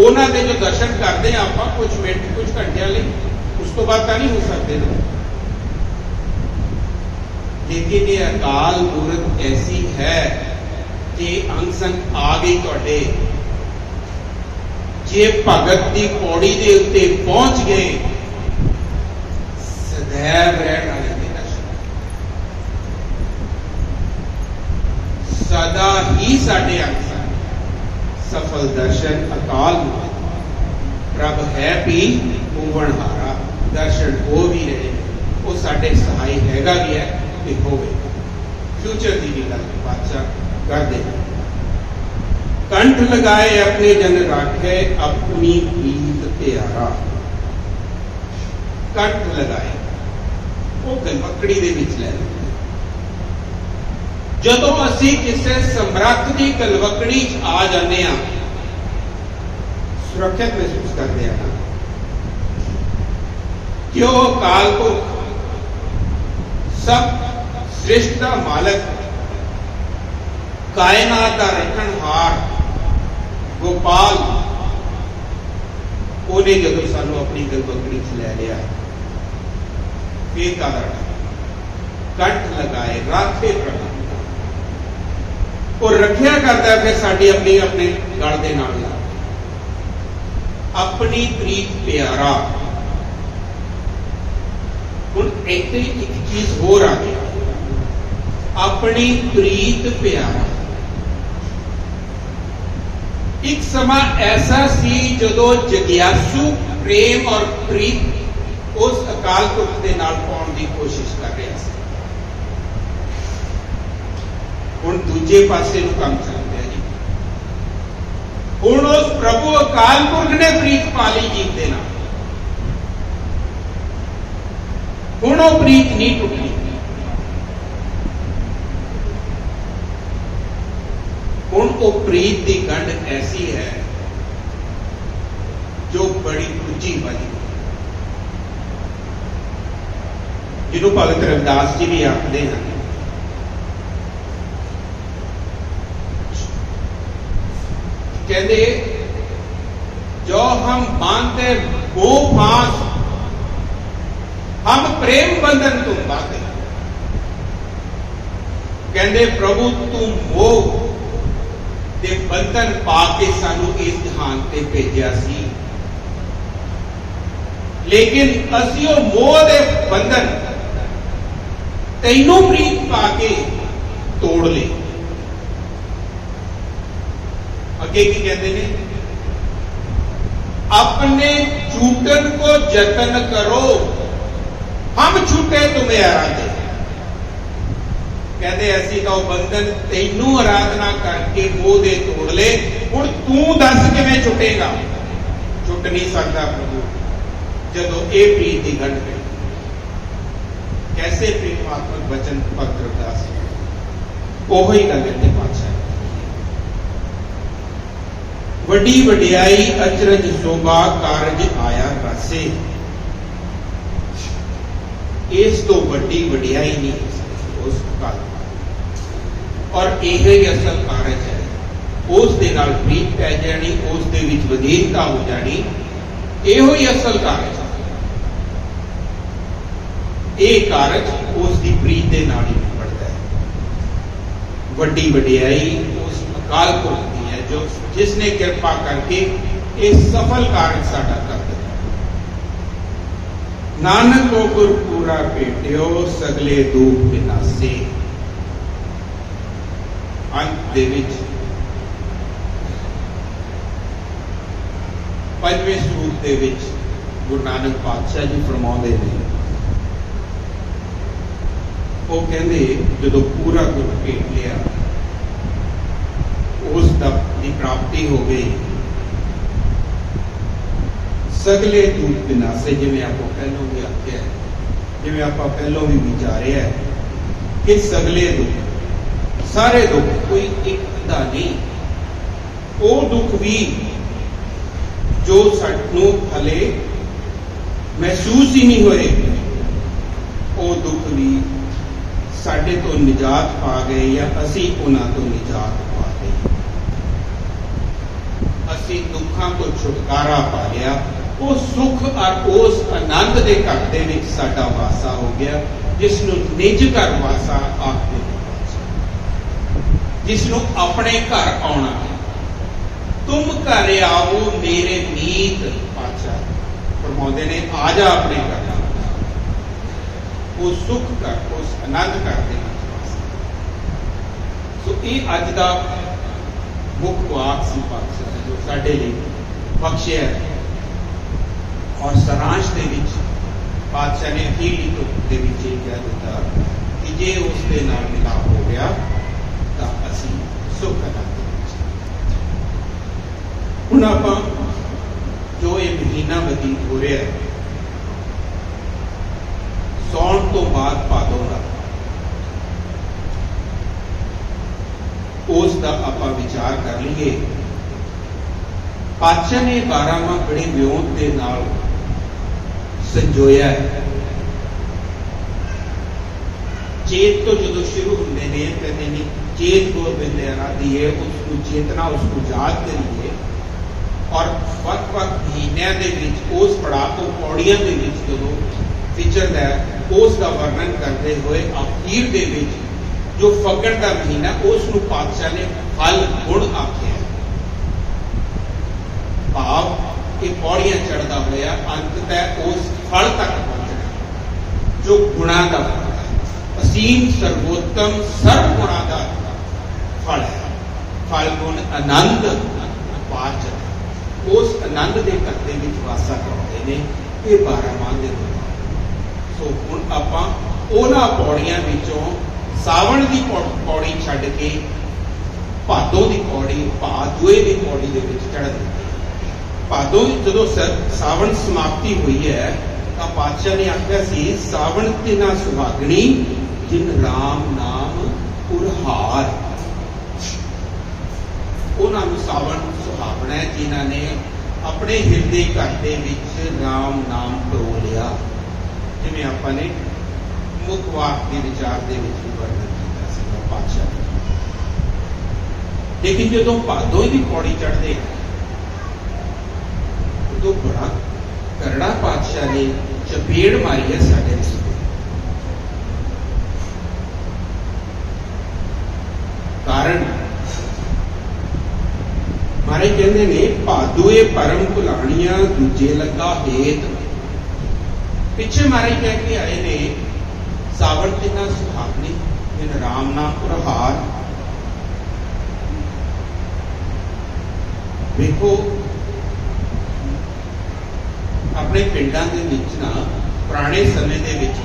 उन्होंने जो दर्शन करते हैं आप कुछ मिनट कुछ घंटिया लिए, उस तो बाद नहीं हो सकते ना। लेकिन ये अकाल मूरत ऐसी है कि अंग संग आ गई तुहाडे, जे भगत की पौड़ी के उत्ते पहुंच गए सदैव रहने वाले के दर्शन, सदा ही साडे अंग संग सफल दर्शन अकाल मूरत प्रभ है भी होवनहारा। दर्शन हो भी रहे, वो साडे सहाय हैगा भी है कि होवेगा। फ्यूचर की भी गल बादशाह कर दे। कंठ लगाए अपने जन राखे अपनी प्रीत प्यारा। कंठ लगाए वो गलमकड़ी दे विच लै लेंदे, ਜਦੋਂ ਅਸੀਂ ਕਿਸੇ ਸਮਰੱਥ ਦੀ ਕਲਵਕੜੀ 'ਚ ਆ ਜਾਂਦੇ ਹਾਂ, ਸੁਰੱਖਿਅਤ ਮਹਿਸੂਸ ਕਰਦੇ ਹਾਂ ਕਿ ਉਹ ਅਕਾਲ ਪੁਰਖ ਸਭ ਸ੍ਰਿਸ਼ਟ ਦਾ ਮਾਲਕ, ਕਾਇਨਾਤ ਦਾ ਰੱਖਣਹਾਰ, ਗੋਪਾਲ, ਉਹਨੇ ਜਦੋਂ ਸਾਨੂੰ ਆਪਣੀ ਕਲਵਕੜੀ 'ਚ ਲੈ ਲਿਆ, ਫੇਰ ਕਾਹਦਾ ਕੰਠ ਲਗਾਏ ਰਾਖੇ ਪ੍ਰਭੂ, ਉਹ ਰੱਖਿਆ ਕਰਦਾ ਫਿਰ ਸਾਡੀ ਆਪਣੀ ਆਪਣੇ ਗਲ ਦੇ ਨਾਲ ਲਾ, ਆਪਣੀ ਪ੍ਰੀਤ ਪਿਆਰਾ। ਹੁਣ ਇੱਥੇ ਇੱਕ ਚੀਜ਼ ਹੋਰ ਆ ਗਈ, ਆਪਣੀ ਪ੍ਰੀਤ ਪਿਆਰਾ। ਇੱਕ ਸਮਾਂ ਐਸਾ ਸੀ ਜਦੋਂ ਜਗਿਆਸੂ ਪ੍ਰੇਮ ਔਰ ਪ੍ਰੀਤ ਉਸ ਅਕਾਲ ਪੁਰਖ ਦੇ ਨਾਲ ਪਾਉਣ ਦੀ ਕੋਸ਼ਿਸ਼ ਕਰ ਰਿਹਾ ਸੀ। ਹੁਣ ਦੂਜੇ ਪਾਸੇ ਨੂੰ ਕੰਮ ਚੱਲ ਰਿਹਾ ਜੀ। ਹੁਣ ਉਸ ਪ੍ਰਭੂ ਅਕਾਲ ਪੁਰਖ ਨੇ ਪ੍ਰੀਤ ਪਾ ਲਈ ਜੀਵ ਦੇ ਨਾਲ। ਹੁਣ ਉਹ ਪ੍ਰੀਤ ਨਹੀਂ ਟੁੱਟਣੀ। ਹੁਣ ਉਹ ਪ੍ਰੀਤ ਦੀ ਗੰਢ ਐਸੀ ਹੈ ਜੋ ਬੜੀ ਉੱਚੀ ਵਾਲੀ, ਜਿਹਨੂੰ ਭਗਤ ਰਵਿਦਾਸ ਜੀ ਵੀ ਆਖਦੇ ਹਨ, कहते जो हम बांधते वो फांस, हम प्रेम बंधन तुम बांधे। कहते प्रभु तू मोह दे बंधन पा के सानू इस जहान ते भेजिया सी, लेकिन असी वो मोह दे बंधन तैनू प्रीत पा के तोड़ ले। आगे की कहते हैं, अपने छूटन को जतन करो, हम छूटे तुम्हें आराधे। कहते ऐसी तो बंधन तैनू आराधना करके मोह दे तोड़ ले। हुण तू दस किवें छुटेगा? छुट नहीं सकता प्रभु जदों ये प्रीत की गंढ पई। कैसे प्रेमात्मक वचन भगत रविदास ओही गल कहते पातशाह, वड्डी वडियाई अचरज शोभा कारज आया रासे। इस तो वड्डी वडियाई नहीं उस काल, और यह ही असल कारज है। उस दे नाल प्रीत पै जानी, उस दे विच वधीरता हो जानी, इहो ही असल कारज है। ये कारज उस दी प्रीत दे नाल ही बढ़ता है। वड्डी वडियाई उस अकाल पुरख दी है जो जिसने कृपा करके ये सफल कार्य साडा कर दिया। नानक को गुर पूरा भेटियो सगले दुख विनासे। अंत दे विच पंजवें सूत दे विच गुरु नानक पातशाह जी फरमाउंदे ने, वो कहंदे जदों पूरा गुर भेट लिया, उस दी प्राप्ति हो गई, सगले दुख विनासे। जिवें आप पहलों भी आख्या है, जिवें आप पहलों भी विचारे है कि सगले दुख, सारे दुख, कोई एक अद्धा नहीं। वो दुख भी जो सानू हले महसूस ही नहीं होए, वो दुख भी साडे तो निजात पा गए या असी उन्हां तो निजात पा गए। असी दुखों तो छुटकारा पा लिया, उस सुख और उस आनंद के घर दे विच साडा वासा हो गया, जिसनों निज घर वासा आखदे, जिसनों अपने घर आना। तुम घर आओ मेरे मीत, पातशाह फरमाउंदे ने, आ जा अपने घर। उस सुख कर, उस आनंद कर दे। सो ये अज का मुख वाक सी पातशाह जो साडे लिए बख्शिया है। और सारांश दे विच पातशाह ने अखीरली तुक दे विच ये कह दिता कि जे उस दे नाल मिलाप हो गया तां असीं सुख आनंद विच। हुण आपां जो ये महीना बतीत हो रहा है, सौण तो बाद भादों का, उस दा आपां विचार कर लीए। पातशाह ने 12वां बड़े वियोंत दे नाल संजोया है। चेत तो जो शुरू होंगे ने कहते ने चेत गोबिंद आराधी है, उसको चेतना उसको याद करिए और वक्त महीनों के उस पड़ाव तो पौड़ियां के जो विचरदा है उसका वर्णन करते हुए अखीर दे विच जो फगण का महीना उसनूं पातशाह ने फल गुण आख्या। भाव ये पौड़ियां चढ़ता हुआ अंततः उस फल तक पहुंचना जो गुणा का फल है, असीम सर्वोत्तम सर्व गुणा का फल है। फल गुण आनंद पाचक उस आनंद के घर के वासा करते हैं ये 12 माह के दौरान। सो हुण आपां उन्हां पौड़ियां विचों सावण की पौड़ी छड्ड के भादों की पौड़ी भादुए की पौड़ी दे विच चढ़ दी। भादों जदों सावण समाप्ति हुई है तो पातशाह ने आख्या सी सावण तिना सुहागणी जिन राम नाम उरहार। उन्होंने सावण सुहावना है जिन्हों ने अपने हिरदे घर दे विच राम नाम परो लिया, जिवें आपां ने मुख वाक के विचार के वर्णन किया पातशाह ने। लेकिन जो भादों की पौड़ी चढ़ते हैं तो बड़ा करड़ा पातशाह ने चपेड़ मारी है साडे रस्ते। कारण मारे कहते ने भादुए परम भुलाणियां दूजे लगा हेत। पिछे मारे कह के आए ने सावण तिना सुहागनी जिन राम नाम पुरहार। देखो अपने पिंडां दे विच ना पुराने समय दे विच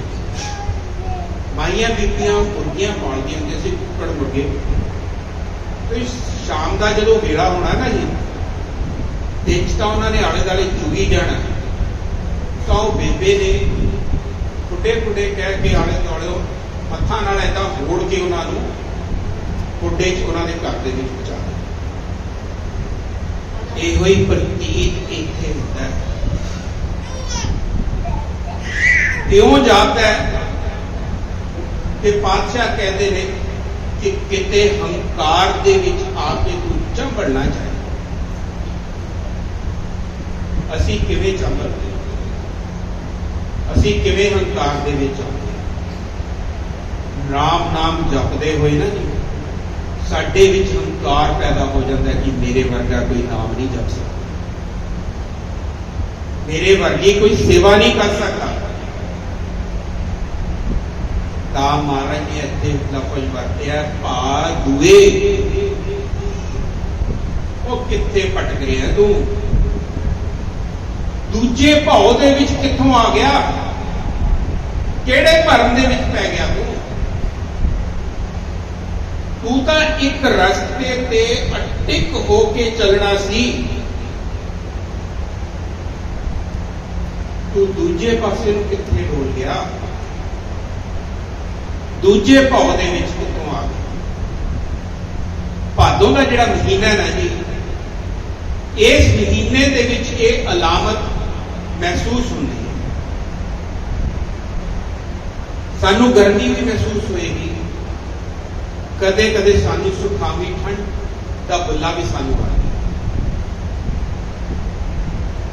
माइयां बीबियां मुर्गियां पालदियां होंदियां सी, कुक्कड़ मुर्गे। तो शाम का जो वेला होना ना जी दिन तो उन्होंने आले दुआले चुगी जाना, तो बेबे ने खुडे खुडे कह के आले दुआले हत्थां नाल ऐदां होड़ के उन्होंने खुडे च उन्होंने घर के पहुंचा दिया। इहो ही प्रतीत इत्थे होता है। क्यों जाता है कि पातशाह कहते हैं कि किते हंकार दे विच आके तू चंबड़ना चाहिए। असी किवें चंबड़दे, असी किवें हंकार दे विच आते। राम नाम जपदे हुए ना जी साडे विच हंकार पैदा हो जाता है कि मेरे वर्गा कोई नाम नहीं जप सकता, मेरे वर्गी कोई सेवा नहीं कर सकता। महाराज ने इतने लफज वरत्या भादुए। वो कित्थे भटक रहा तू, दूजे भाव दे विच कित्थों आ गया, केड़े भरम दे विच पै गया तू तां एक रस्ते ते अटिक होके चलना सी, तू दूजे पासे नूं कित्थे डोल गया, दूजे भाव दे विच कित्थों आ गया। भादों का जिहड़ा महीना है ना जी, इस महीने दे विच ये अलामत महसूस होती है। सानू गर्मी भी महसूस होएगी, कदे कदे सानू सुखावी ठंड का बुला भी सानू आएगा।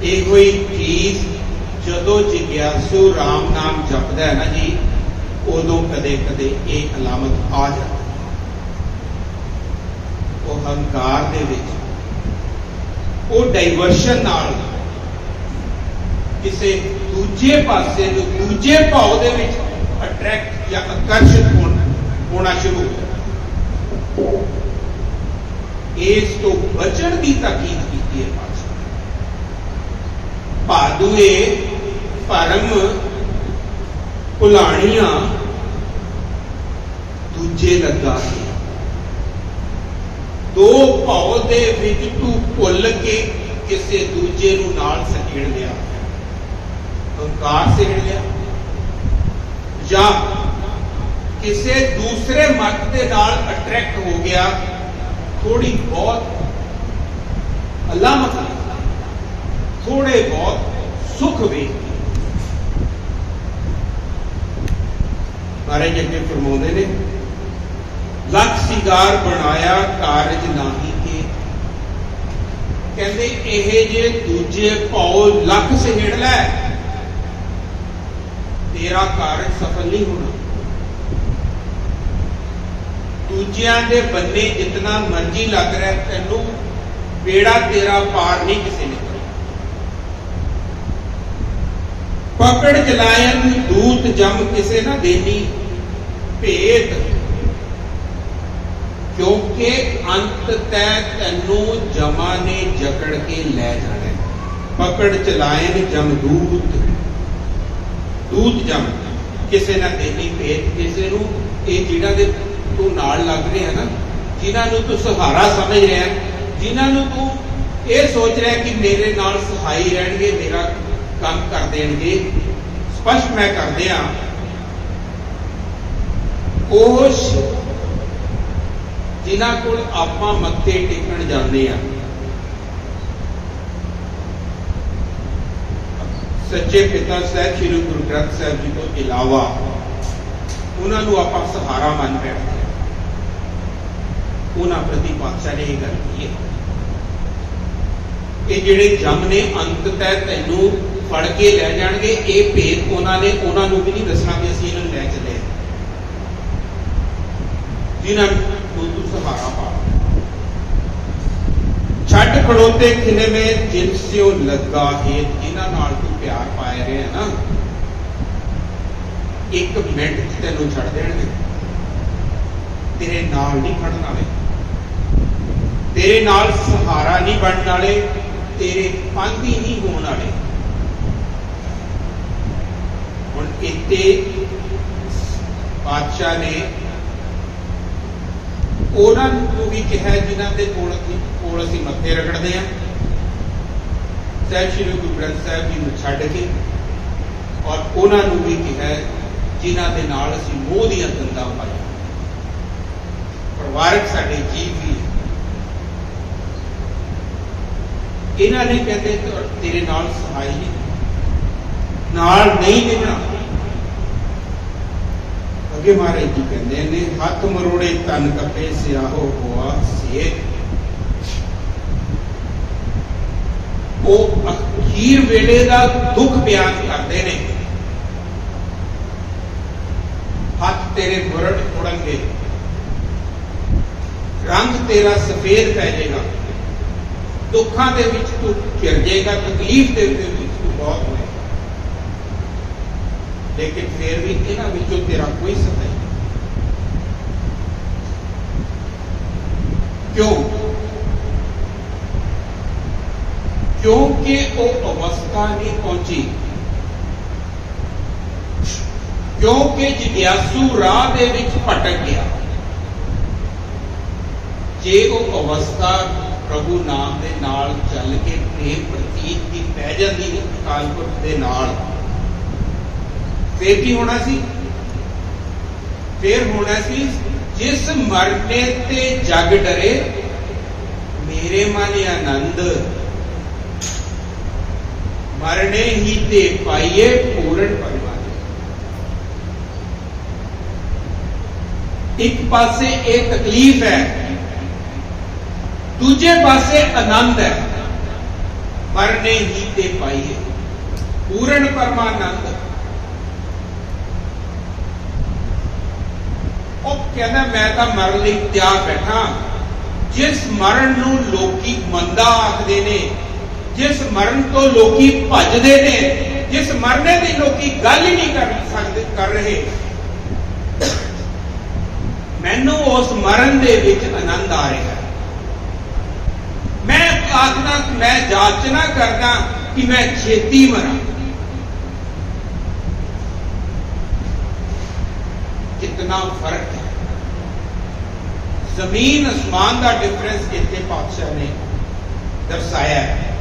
इहो ही चीज जदों जिग्यासु राम नाम जपदा है ना जी, उदों कदे कदे एक अलामत आ जाती है। वो हंकार दे विच वो डाइवर्शन नाल किसी दूजे पासे जो दूजे भाव दे विच अट्रैक्ट या आकर्षित होना शुरू हो जाता। इस तो बचन की ताकीद की है पातशाह। भादुए परम भुलाणियां दूजे लगा है। दो भाव दे विच तू भुल के किसी दूजे नूं नाल सकेड़ लिया, हंकार सकेड़ लिया, या किसी दूसरे मत के नाल अट्रैक्ट हो गया थोड़ी बहुत अलामत, थोड़े बहुत सुख वे महाराज अगे फरमाते ने, लख सिगार बनाया कारज नाही के। कहते एहे जे दूजे भाव लख सहेड़ लै, तेरा कारज सफल नहीं होना। दूजिया के बन्ने जितना मर्जी लग रहा है, तेनू बेड़ा तेरा पार नहीं किसी ने करना। पकड़ चलायन दूत जम किसे ना देनी भेद, क्योंकि अंत तय तेनू जमा ने जकड़ के लै जाना। पकड़ चलायन जम दूत, दूत जम किसे ना देनी भेद। किसे नू ये जिन्हां दे तू नाल लग रहे है ना, जिन्हां नू तू सहारा समझ रहा है, जिन्हां नू तू ये सोच रहा है कि मेरे नाल सहाई रहणगे, मेरा काम कर देणगे, स्पष्ट मैं कर दिया उस जिन्हां कोल आपां मत्थे टेकण जांदे आ, सच्चे पिता साहब श्री गुरु ग्रंथ साहब जी तो इलावा उन्होंने आप सहारा मन बैठते हैं। उन्होंने प्रति पातशाह ने यह गल की है कि जिहड़े जम ने अंत तय तैनू फड़ के लै जाणगे, ये भेद उन्होंने भी नहीं दसना कि असीं इन्हां नूं लै चले, जिन्हां नूं तू सहारा पा। छड्ड खड़ोते खिले में जिनस्यों लगा है, जिन्हां नाल तू प्यार पाए रहे है ना, एक मिनट तेनों छड़ देंगे, तेरे नाल नहीं खड़न वाले, तेरे नाल सहारा नहीं बनने वाले, तेरे पांधी नहीं होने वाले। हुण इत्थे बादशाह ने उन्होंने भी कहा जिन्हां दे कोल असीं मत्थे रगड़दे हैं, साहिब श्री गुरु ग्रंथ साहिब जी नूं छड्ड के, और उन्होंने भी कहा जिन्हां दे नाल असीं मोह दीआं तंदां पाईआं। परिवारक साडे जीव भी इन्हां ने कहते तेरे नाल सहाय नाल नहीं निभना। अगे महाराज जी कहते ने, हथ मरोड़े तन कपे सियाहो होआ सेत। वो अखीर वेले का दुख बयान करते हैं, हाथ तेरे मुरट मुड़नगे, रंग तेरा सफेद पै जाएगा, दुखों के विच तू घिर जाएगा, तकलीफ के विच तू बहुत होएगा, लेकिन फिर भी इन्हां विचों तेरा कोई सफाई नहीं। क्यों? क्योंकि वो अवस्था नहीं पहुंची, क्योंकि जिज्ञासु राह दे विच भटक गया। जे वो अवस्था प्रभु नाम दे नाल चल के प्रेम प्रतीत की पै जाती अकाल पुरख दे नाल, फिर की होना सी? फिर होना सी, जिस मरने ते जग डरे मेरे मन आनंद, मरने ही ते पाइए पूर्ण परमात्मा। एक पासे एक तकलीफ है, दूजे पासे आनंद है, मरने ही ते पाइए पूर्ण परमानंद। ਉਹ ਕਹਿੰਦਾ मैं तो मरण ਲਈ ਤਿਆਰ बैठा। जिस मरण ਨੂੰ ਲੋਕੀ ਮੰਦਾ ਆਖਦੇ ਨੇ, जिस मरण तो लोकी भजदे ने, जिस मरने की लोकी गल ही नहीं कर रहे, मैनू उस मरण दे विच आनंद आ रहा है। मैं आखना, मैं जांचना करना कि मैं छेती मरा। कितना फर्क है, जमीन आसमान का डिफरेंस इतने पातशाह ने दर्शाया है।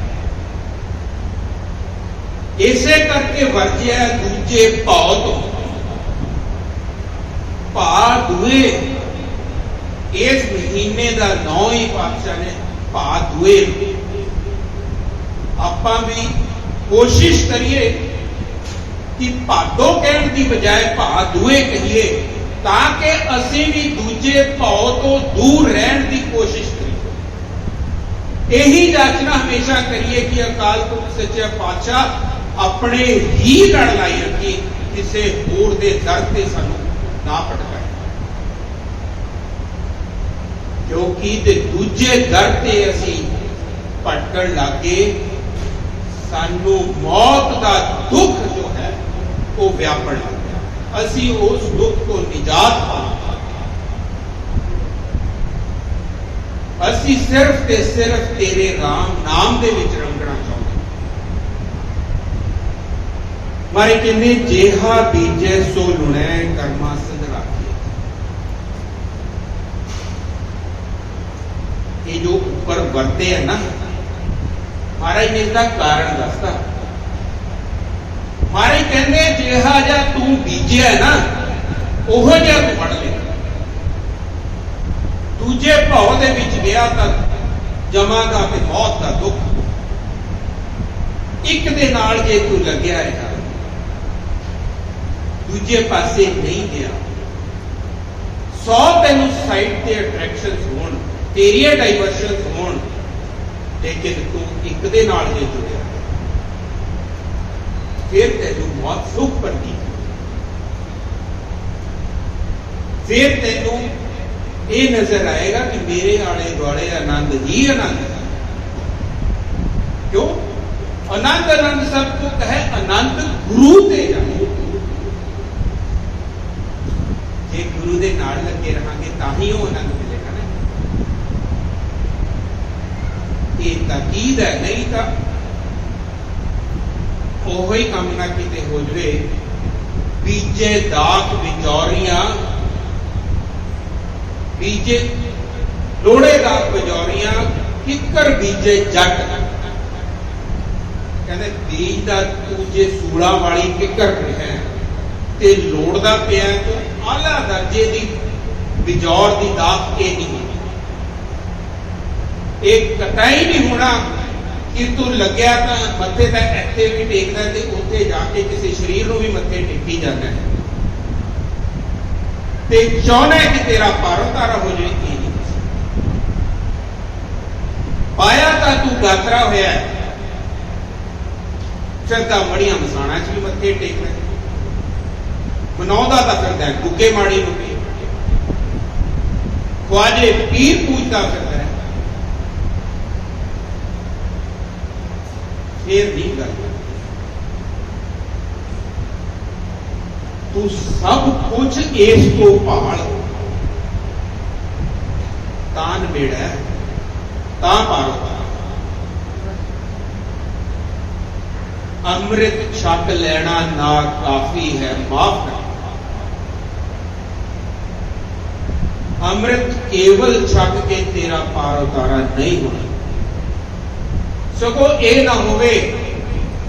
इसे करके वर्जिया दूजे भाव तो भा दुए इस महीने का 9 ही पातशाह ने भा दुए। आपां भी कोशिश करिए कि भादो कहण की बजाय भा दुए कहिए, ताकि असीं भी दूजे भाव तो दूर रहने की कोशिश करिए। यही याचना हमेशा करिए कि अकाल पुरख सच्चा पातशाह अपने ही लड़ लाई रखी, किसी होर दे दर ते सानू ना भटकाए, क्योंकि ते दूजे दर ते असीं भटकण लागे, सानू मौत का दुख जो है वो व्यापण लग गया। असीं उस दुख को निजात पा, असीं सिर्फ ते सिर्फ तेरे राम नाम दे विच रंगना चाहुंदे। मारे कहने जेहा बीजे सो लुणै कर्मा संधराखे। ये जो ऊपर वरते है ना, महाराज ने इसका कारण दसता। महाराज कहते जिहा जा तू बीजिया है ना, ओहो जिहा तू फड़ ले। दूजे भाव दे विच गया तां जमा दा ते मौत का दुख, एक दे नाल जे तू लग्या रहा, दूजे पासे नहीं गया, 100 तेनू साइड ते अट्रैक्शनस होण, तेरिया डाइवर्शनस होण, लेकिन तू एक दे नाल जे जुड़िया, फिर तेनू मौत सुख बनती। फिर तेनू ये नजर आएगा कि मेरे आले दुआले आनंद ही आनंद है। क्यों? आनंद आनंद सब कुछ है, आनंद गुरु ते जाए। जे गुरु दे नाल लगे रहांगे तां ही वो आनंद मिलेगा ना। ये ताकीद है, नहीं तो ओहो ही काम ना किते हो जाए। बीजे दाख विचौरियां, बीजे लोड़े दाख विचौरियां, किकर बीजे जट। कहते बीज का तू जे सूला वाली किकर है ते लोड़दा पिया तो आला दर्जे की बिजौर की दाख के नहीं होनी। एक कटाई नहीं होना कि तू लग्या तो मत्थे तक इत्थे भी टेकदा ते उत्थे जाके किसी शरीर को भी मत्थे टेकी जाना है ते चाहना है कि तेरा पारो तारा हो जाए। ये नहीं पाया तो तू गातरा होया, श्रद्धा मड़ियां मसाणा च भी मत्थे टेकना, मनाउंदा तां फिरदा है गुग्गे माड़ी नूं भी, ख्वाजे पीर पूजदा फिरदा है। फिर नहीं गल, तू सब कुछ इस को भाल, तान बेड़ा ता पारो। अमृत छक लेना ना काफी है, माफ कर। अमृत केवल छक के तेरा पार उतारा नहीं होना, सगो ये ना होवे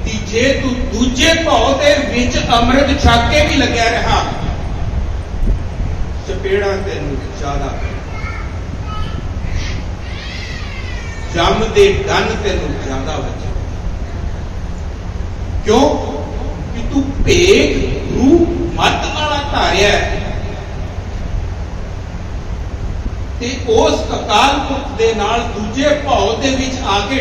कि जे तू दूजे भाव दे विच अमृत छक के भी लग्या रहा, चपेड़ा तेनू ज्यादा, जम दे डन तेनू ज्यादा बचे। क्यों? कि तू भेद रूप मत वाला धारिया ते उस अकाल पुरख दे नाल दूजे भाव दे विच आके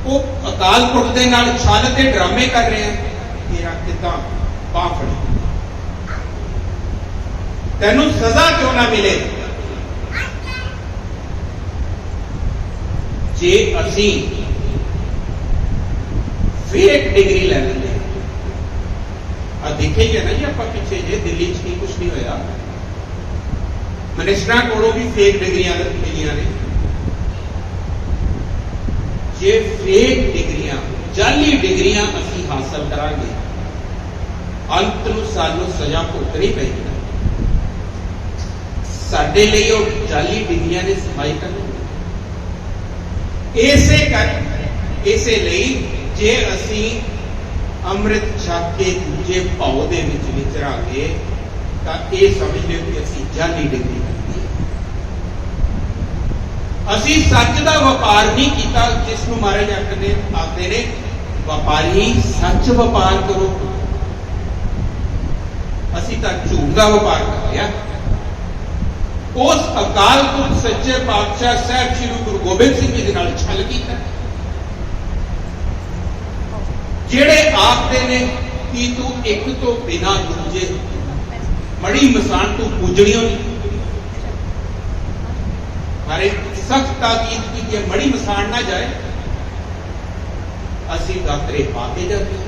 वो अकाल पुरख दे नाल छल ते ड्रामे कर रहे हैं। तेरा कितां बांह फड़ी, तेनू सजा क्यों ना मिले? जे असी फेक डिग्री ले लेंगे, देखेंगे ना जी आप पिछे जे दिल्ली च कुछ नहीं होया, मिनिस्टरां कोलों भी फेक डिग्रियां मिलियां ने। जे फेक डिग्रियां, जाली डिग्रियां असी हासिल करांगे, अंत नूं सानूं सजा भुगतनी पेगी। साडे लई ओह जाली डिग्रियां ने सफाई करनी। इसे लई जे असी अमृत छक के दूजे भाव दे विच विचरांगे तां ये समझ लिओ कि असी जाली डिग्री करनी है। ਅਸੀਂ ਸੱਚ ਦਾ ਵਪਾਰ ਨਹੀਂ ਕੀਤਾ, ਜਿਸ ਨੂੰ ਮਹਾਰਾਜ ਆਖਦੇ ਨੇ ਵਪਾਰੀ ਸੱਚ ਵਪਾਰ ਕਰੋ। ਅਸੀਂ ਤਾਂ ਝੂਠ ਦਾ ਵਪਾਰ ਕਰ ਲਿਆ। ਉਸ ਅਕਾਲ ਪੁਰਖ ਸੱਚੇ ਪਾਤਸ਼ਾਹ ਸਾਹਿਬ ਸ੍ਰੀ ਗੁਰੂ ਗੋਬਿੰਦ ਸਿੰਘ ਜੀ ਦੇ ਨਾਲ ਛਲ ਕੀਤਾ, ਜਿਹੜੇ ਆਖਦੇ ਨੇ ਕਿ ਤੂੰ ਇੱਕ ਤੋਂ ਬਿਨਾਂ ਦੂਜੇ ਮੜੀ ਮਸਾਨ ਤੂੰ ਪੂਜਣੀਓ ਨਹੀਂ। ਮਾਰੇ ਸਖਤ ਤਾਕੀਦ की ਜੇ ਮੜੀ ਮਸਾਨ ਨਾ ਜਾਏ ਅਸੀਂ ਗਾਤਰੇ ਪਾ ਕੇ ਜਾਂਦੇ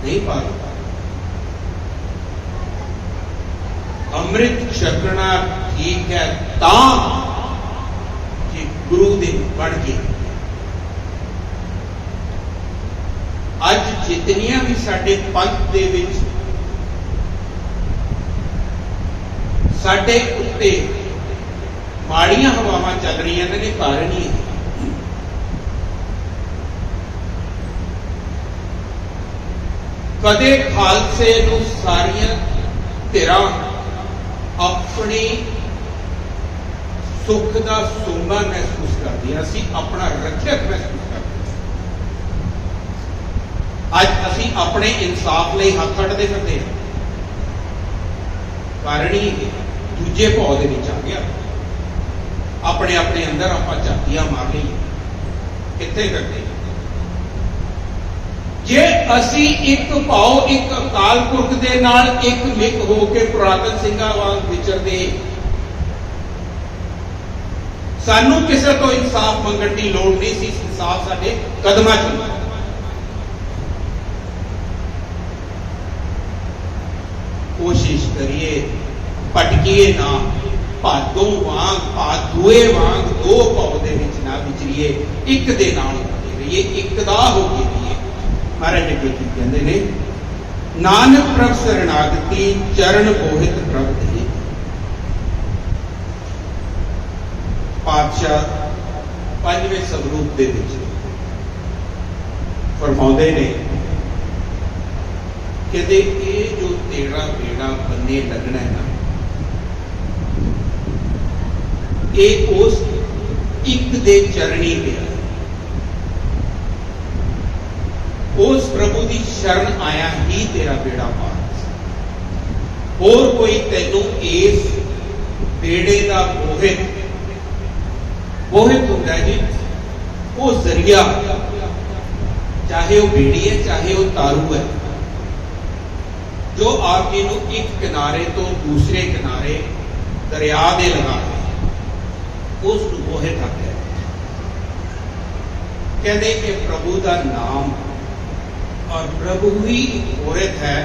ਨਹੀਂ ਪਾ। ਅੰਮ੍ਰਿਤ ਛਕਣਾ ਠੀਕ ਹੈ ਤਾਂ ਕਿ ਗੁਰੂ ਦੇ ਬਣ ਕੇ ਅੱਜ ਜਿਤਨੀਆਂ ਵੀ ਸਾਡੇ ਪੰਥ ਦੇ ਵਿੱਚ ਸਾਡੇ ਉੱਤੇ ਮਾੜੀਆਂ ਹਵਾਵਾਂ ਚੱਲ ਰਹੀਆਂ ਨੇ, ਕਾਰਨ ਹੀ ਕਦੇ ਖਾਲਸੇ ਨੂੰ ਸਾਰੀਆਂ ਧਿਰਾਂ ਆਪਣੀ ਸੁੱਖ ਦਾ ਸੋਮਾ ਮਹਿਸੂਸ ਕਰਦੀਆਂ ਸੀ, ਆਪਣਾ ਰੱਖਿਅਕ ਮਹਿਸੂਸ ਕਰਦੇ। ਅੱਜ ਅਸੀਂ ਆਪਣੇ ਇਨਸਾਫ ਲਈ ਹੱਥ ਅੱਡਦੇ ਫਿਰਦੇ ਹਾਂ। ਕਾਰਨ ਹੀ ਦੂਜੇ ਭਾਅ ਦੇ ਵਿੱਚ ਆ ਗਿਆ। ਆਪਣੇ ਆਪਣੇ ਅੰਦਰ ਆਪਾਂ ਝਾਤੀਆਂ ਮਾਰ ਲਈਏ, ਕਿੱਥੇ ਕਰਦੇ। ਜੇ ਅਸੀਂ ਇੱਕ ਭਾਉ ਇੱਕ ਅਕਾਲ ਪੁਰਖ ਦੇ ਨਾਲ ਇੱਕ ਮਿਕ ਹੋ ਕੇ ਪੁਰਾਤਨ ਸਿੰਘਾਂ ਵਾਂਗ ਵਿਚਰਦੇ, ਸਾਨੂੰ ਕਿਸੇ ਤੋਂ ਇਨਸਾਫ ਮੰਗਣ ਦੀ ਲੋੜ ਨਹੀਂ ਸੀ। ਇਨਸਾਫ ਸਾਡੇ ਕਦਮਾਂ 'ਚ। ਕੋਸ਼ਿਸ਼ ਕਰੀਏ ਭਟਕੀਏ ਨਾ, ਭਾਦੋਂ ਵਾਂਗ ਭਾਦੂਏ ਵਾਂਗ ਦੋ ਭਾਉ ਦੇ ਵਿੱਚ ਨਾ ਵਿਚਰੀਏ, ਇੱਕ ਦੇ ਨਾਲ ਰਹੀਏ, ਇੱਕ ਦਾ ਹੋ ਕੇ ਰਹੀਏ। ਮਹਾਰਾਜ ਅੱਗੇ ਕੀ ਕਹਿੰਦੇ ਨੇ, ਨਾਨਕ ਪ੍ਰਭ ਸਰਣਾਗਤੀ ਚਰਨ ਬੋਹਿਤ ਪ੍ਰਭ ਦੇ। ਪਾਤਸ਼ਾਹ ਪੰਜਵੇਂ ਸਵਰੂਪ ਦੇ ਵਿੱਚ ਫਰਮਾਉਂਦੇ ਨੇ, ਕਹਿੰਦੇ ਇਹ ਜੋ ਤੇਰਾ ਬੇੜਾ ਬੰਨੇ ਲੱਗਣਾ ਹੈ ਨਾ, ਇਹ ਉਸ ਇੱਕ ਦੇ ਚਰਣੀ ਪਿਆ। ਉਸ ਪ੍ਰਭੂ ਦੀ ਸ਼ਰਨ ਆਇਆ ਹੀ ਤੇਰਾ ਬੇੜਾ ਪਾਰ। ਹੋਰ ਕੋਈ ਤੈਨੂੰ ਇਸ ਬੇੜੇ ਦਾ ਬੋਹਿਤ ਹੁੰਦਾ ਜੀ, ਉਹ ਜ਼ਰੀਆ, ਚਾਹੇ ਉਹ ਬੇੜੀ ਹੈ ਚਾਹੇ ਉਹ ਤਾਰੂ ਹੈ, ਜੋ ਆਪ ਜੀ ਨੂੰ ਇੱਕ ਕਿਨਾਰੇ ਤੋਂ ਦੂਸਰੇ ਕਿਨਾਰੇ ਦਰਿਆ ਦੇ ਲਗਾ ਦੇ, ਉਸ ਨੂੰ ਬੋਹਿਤ ਆਖਿਆ। ਕਹਿੰਦੇ ਕਿ ਪ੍ਰਭੂ ਦਾ ਨਾਮ ਔਰ ਪ੍ਰਭੂ ਹੀ ਬੋਹਿਤ ਹੈ,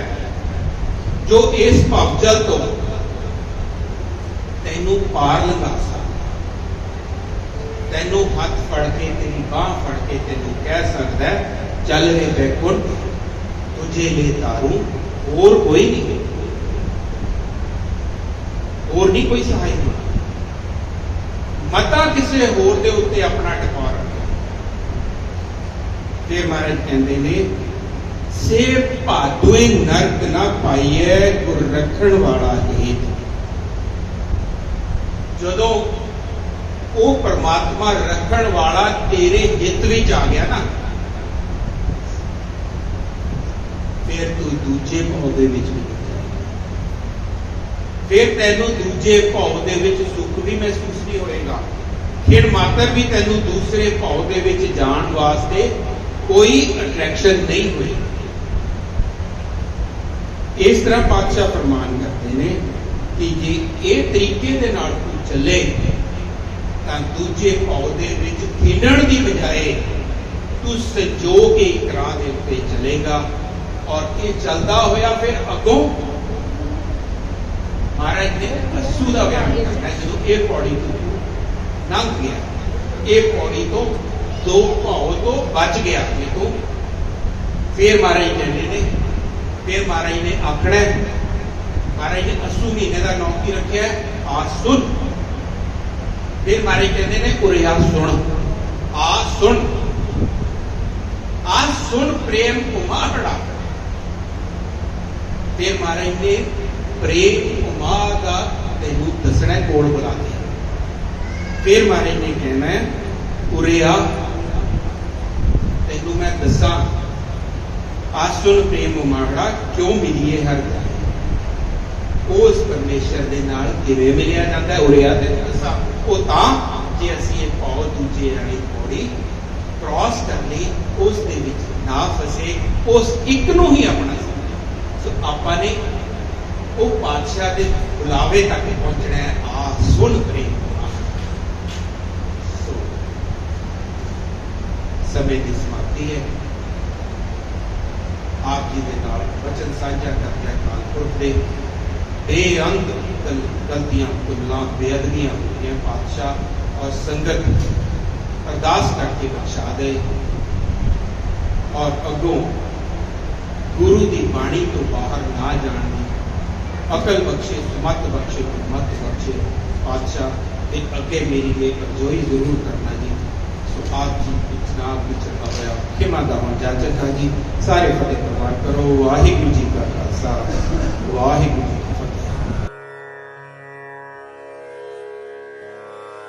ਜੋ ਇਸ ਭਵਜਲ ਤੋਂ ਤੈਨੂੰ ਪਾਰ ਲੰਘਾ ਸਕਦਾ। ਤੈਨੂੰ ਹੱਥ ਫੜ ਕੇ, ਤੇਰੀ ਬਾਹ ਫੜ ਕੇ ਤੈਨੂੰ ਕਹਿ ਸਕਦਾ, ਚੱਲ ਰੇ ਬੈਕੁੰਠ ਤੁਝੇ ਲੈ ਤਾਰੂ। ਹੋਰ ਕੋਈ ਨਹੀਂ, ਹੋਰ ਨਹੀਂ ਕੋਈ ਸਹਾਈ ਨਹੀਂ। ਮਤਾ ਕਿਸੇ ਹੋਰ ਦੇ ਉੱਤੇ ਆਪਣਾ ਟਿਕਾ ਰੱਖਿਆ। ਫਿਰ ਮਹਾਰਾਜ ਕਹਿੰਦੇ ਨੇ, ਸੇ ਭਾਦੋਏ ਨਰਕ ਨਾ ਪਾਈਏ ਗੁਰ ਰੱਖਣ ਵਾਲਾ ਹੇਤ। ਜਦੋਂ ਉਹ ਪਰਮਾਤਮਾ ਰੱਖਣ ਵਾਲਾ ਤੇਰੇ ਹਿੱਤ ਵਿੱਚ ਆ ਗਿਆ ਨਾ, ਫਿਰ ਤੂੰ ਦੂਜੇ ਭਾਉ ਦੇ ਵਿੱਚ ਵੀ, ਫਿਰ ਤੈਨੂੰ ਦੂਜੇ ਭਾਉ ਦੇ ਵਿੱਚ ਸੁੱਖ ਵੀ ਮਹਿਸੂਸ ਨਹੀਂ ਹੋਏਗਾ। ਫਿਰ ਮਾਤਰ ਵੀ ਤੈਨੂੰ ਦੂਸਰੇ ਭਾਉ ਦੇ ਵਿੱਚ ਜਾਣ ਵਾਸਤੇ ਕੋਈ ਅਟਰੈਕਸ਼ਨ ਨਹੀਂ ਹੋਏਗੀ। ਇਸ ਤਰ੍ਹਾਂ ਪਾਤਸ਼ਾਹ ਫਰਮਾਨ ਕਰਦੇ ਨੇ ਕਿ ਜੇ ਇਹ ਤਰੀਕੇ ਦੇ ਨਾਲ ਤੂੰ ਚੱਲੇ ਤਾਂ ਦੂਜੇ ਭਾਉ ਦੇ ਵਿੱਚ ਖਿੰਡਣ ਦੀ ਬਜਾਏ ਤੂੰ ਸੰਜੋ ਕੇ ਇੱਕ ਰਾਹ ਦੇ ਉੱਤੇ ਚੱਲੇਗਾ। ਔਰ ਇਹ ਚੱਲਦਾ ਹੋਇਆ ਫਿਰ ਅੱਗੋਂ ਮਹਾਰਾਜ ਨੇ ਅਸੂ ਦਾ ਬਿਆਨ ਕਰਨਾ। ਜਦੋਂ ਇਹ ਪੌੜੀ ਤੋਂ ਲੰਘ ਗਿਆ, ਇਹ ਪੌੜੀ ਤੋਂ ਦੋ ਭਾਉ ਤੋਂ ਬਚ ਗਿਆ ਜਦੋਂ, ਫਿਰ ਮਹਾਰਾਜ ਕਹਿੰਦੇ ਨੇ, ਫਿਰ ਮਹਾਰਾਜ ਨੇ ਆਖਣਾ, ਮਹਾਰਾਜ ਨੇ ਅਸੂ ਮਹੀਨੇ ਦਾ ਨਾਮ ਕੀ ਰੱਖਿਆ, ਆ ਸੁਣ। ਫਿਰ ਮਹਾਰਾਜ ਕਹਿੰਦੇ ਨੇ, ਉਰੇ ਆ ਸੁਣ, ਆ ਸੁਣ, ਆ ਸੁਣ ਪ੍ਰੇਮ ਕੁਮਾਰੜਾ। ਫਿਰ ਮਹਾਰਾਜ ਨੇ ਪ੍ਰੇਮ ਉਮਾ ਦਾ ਤੈਨੂੰ ਦੱਸਣਾ ਕੋਲ ਬੁਲਾ ਕੇ। फिर महाराज ने कहना है उरे आ तेनू मैं दसा आसुन प्रेम उमाड़ा क्यों मिलिए हर जाए। उस परमेश्वर दे नाल किवें मिलिया जाता है उरे आ तेनू दसा वो तां जे असीं ये पाओ दूजे वाली पौड़ी क्रॉस कर ली उस दे विच ना फसे उस एक नूं ही अपना सो आपां ने वो पातशाह के बुलावे तक पहुंचना है। आ सुन प्रेम समय की समाप्ति है। आप जी के नाल वचन साझा करते कालपुरख दे बेअंत गलतियां भुलां बेअदबियां होईयां पातशाह और संगत अरदास करके बख्शा दे और अगों गुरु की बाणी तो बाहर ना जाने अकल बख्शे मत बख्शे पातशाह एक अगे मेरी ये अर्जोई जरूर करना जी। सो आप जी जनाब विचरता होया खिमा दा जाचक जी सारे फतेह प्रवान करो। वाहिगुरू जी का